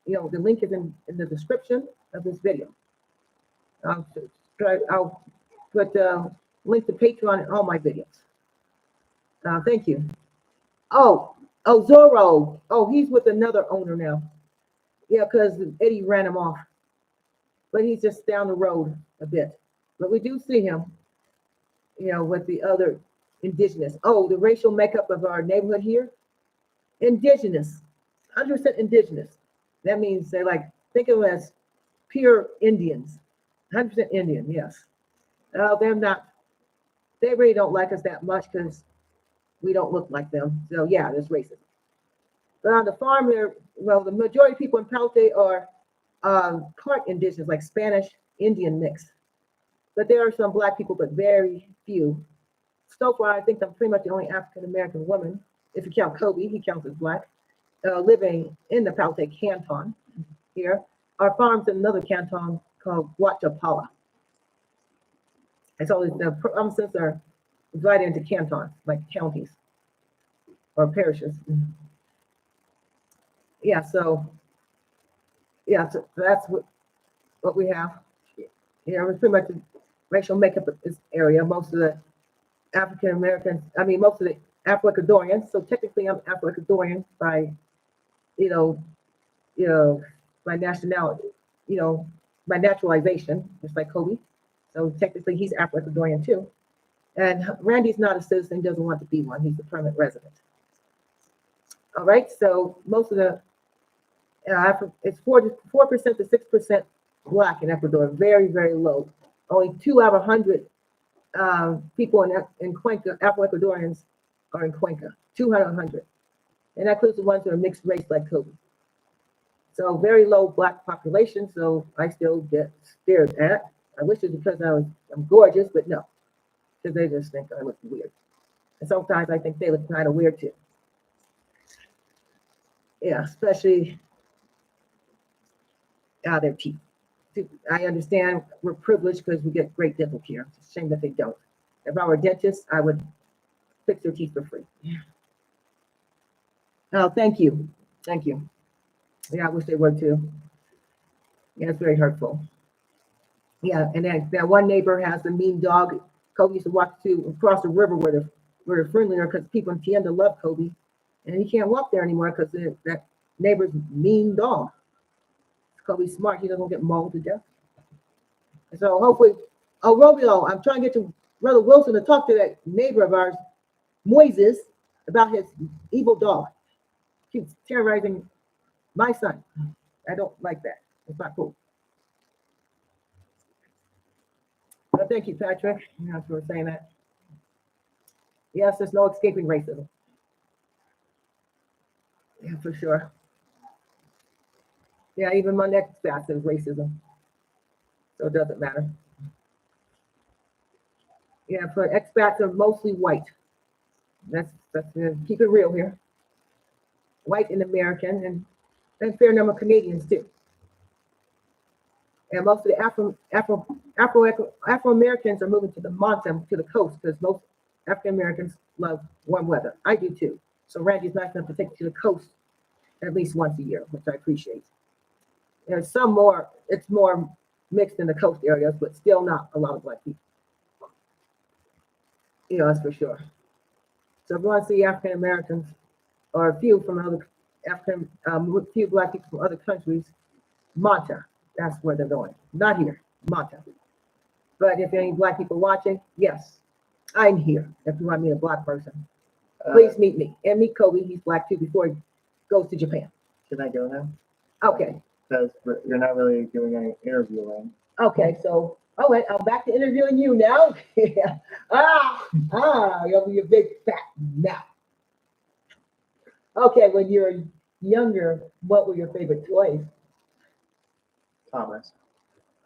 [SPEAKER 1] The link is in the description of this video. I'll put link to Patreon in all my videos. Thank you. Oh, Zorro. Oh, he's with another owner now. Yeah, because Eddie ran him off. But he's just down the road a bit. But we do see him, with the other indigenous. Oh, the racial makeup of our neighborhood here. Indigenous. 100% indigenous. That means they're think of them as pure Indians. 100% Indian, yes. They're not, they really don't like us that much because we don't look like them. So yeah, there's racism. But on the farm, the majority of people in Palte are part indigenous, like Spanish Indian mix. But there are some black people, but very few. So far, I think I'm pretty much the only African American woman, if you count Kobe, he counts as black, living in the Palte Canton here. Our farm's in another canton called Guachapala. And so the provinces are divided into cantons, like counties or parishes. Yeah, so that's what we have. It's pretty much the racial makeup of this area. Most of the African Americans, most of the Afro-Ecuadorians. So technically, I'm Afro-Ecuadorian by, by nationality, by naturalization, just like Kobe. So technically, he's Afro-Ecuadorian too. And Randy's not a citizen, doesn't want to be one. He's a permanent resident. All right, so most of the It's 4% to 6% black in Ecuador, very, very low. Only 2 out of 100 people in Cuenca, Afro-Ecuadorians are in Cuenca, 200. And that includes the ones that are mixed race like Kobe. So very low black population, so I still get stared at. I wish it's because I'm gorgeous, but no, because they just think I look weird. And sometimes I think they look kind of weird too. Yeah, especially their teeth. I understand we're privileged because we get great dental care. It's a shame that they don't. If I were a dentist, I would fix their teeth for free. Oh, thank you. Thank you. Yeah, I wish they would too. Yeah, it's very hurtful. Yeah, and then that one neighbor has a mean dog. Kobe used to walk to across the river where they're friendlier because people in Tienda love Kobe. And he can't walk there anymore because that neighbor's mean dog. Kobe's smart, he doesn't get mauled to death. And so hopefully, Romeo, I'm trying to get to Brother Wilson to talk to that neighbor of ours, Moises, about his evil dog. Keeps terrorizing my son. I don't like that. It's not cool. But thank you, Patrick. Thanks for saying that. Yes, there's no escaping racism. Yeah, for sure. Yeah, even my next facet is racism. So it doesn't matter. Yeah, for expats are mostly white. That's keep it real here. White and American, and a fair number of Canadians too. And most of the Afro Americans are moving to the mountain, to the coast, because most African Americans love warm weather. I do too. So Randy's nice enough to take you to the coast at least once a year, which I appreciate. There's some more, it's more mixed in the coast areas, but still not a lot of black people. That's for sure. So if you want to see African Americans or a few from other few black people from other countries, Manta, that's where they're going. Not here, Manta. But if any black people watching, yes, I'm here. If you want to meet a black person, please meet me and meet Kobe. He's black too before he goes to Japan.
[SPEAKER 2] Can I go now?
[SPEAKER 1] Okay.
[SPEAKER 2] Because you're not really doing any interviewing.
[SPEAKER 1] Okay, so wait, I'm back to interviewing you now. You're big fat now. Okay, when you're younger, what were your favorite toys?
[SPEAKER 2] Thomas.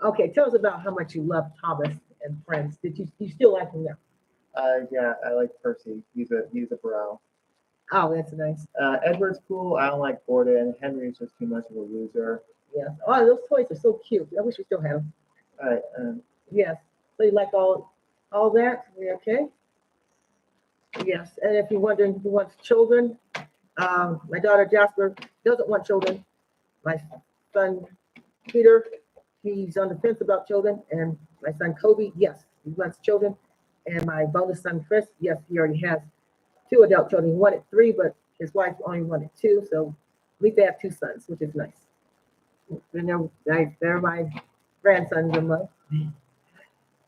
[SPEAKER 1] Okay, tell us about how much you love Thomas and Friends. Did you still like him now?
[SPEAKER 2] Yeah, I like Percy. He's a bro.
[SPEAKER 1] Oh, that's nice.
[SPEAKER 2] Edward's cool. I don't like Gordon. Henry's just too much of a loser.
[SPEAKER 1] Yes. Oh, those toys are so cute. I wish we still had them.
[SPEAKER 2] All right.
[SPEAKER 1] Yes. So you like all that? Yeah, okay. Yes. And if you're wondering who wants children, my daughter Jasper doesn't want children. My son Peter, he's on the fence about children, and my son Kobe, yes, he wants children. And my bonus son Chris, yes, he already has 2 adult children. He wanted 3, but his wife only wanted 2, so at least they have 2 sons, which is nice. And they're my grandsons in love.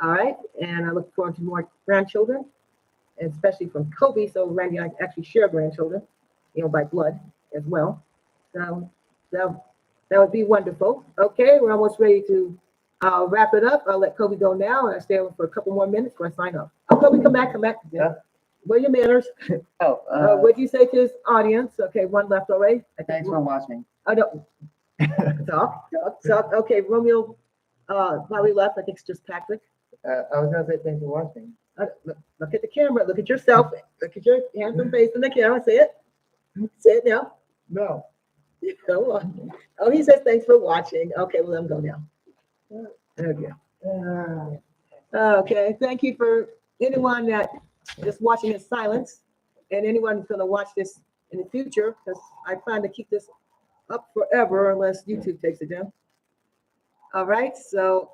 [SPEAKER 1] All right, and I look forward to more grandchildren, especially from Kobe. So Randy and I actually share grandchildren, by blood as well. So that would be wonderful. Okay, we're almost ready to wrap it up. I'll let Kobe go now, and I stay on for a couple more minutes before I sign off. Oh, Kobe, come back.
[SPEAKER 2] Yeah.
[SPEAKER 1] What are your manners? What do you say to his audience? Okay, one left already.
[SPEAKER 2] Thanks for watching.
[SPEAKER 1] I don't. Talk. Okay, Romeo probably left. I think it's just Patrick.
[SPEAKER 2] I was gonna say thanks for watching.
[SPEAKER 1] Look at the camera. Look at yourself. Look at your handsome face in the camera. Say it. Say it now.
[SPEAKER 2] No.
[SPEAKER 1] Come on. Oh, he says thanks for watching. Okay, well, let him go now. Okay. Okay. Thank you for anyone that is watching in silence, and anyone who's going to watch this in the future, because I plan to keep this up forever unless YouTube takes it down. All right. So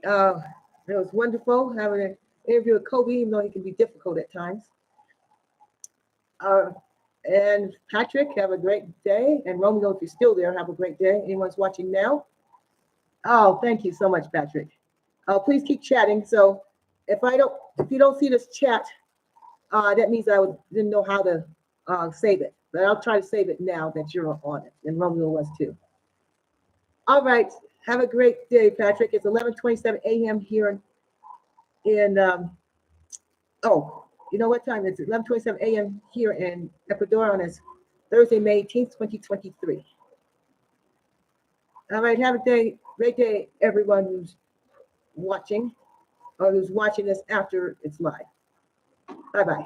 [SPEAKER 1] it was wonderful having an interview with Kobe, even though he can be difficult at times. And Patrick, have a great day. And Romeo, if you're still there, have a great day. Anyone's watching now? Oh, thank you so much, Patrick. Please keep chatting. So if you don't see this chat, that means I didn't know how to save it. But I'll try to save it now that you're on it, and Romeo was too. All right. Have a great day, Patrick. It's 11:27 a.m. here oh, you know what time? It's 11:27 a.m. here in Ecuador on this Thursday, May 18th, 2023. All right. Have a great day, everyone who's watching or who's watching this after it's live. Bye-bye.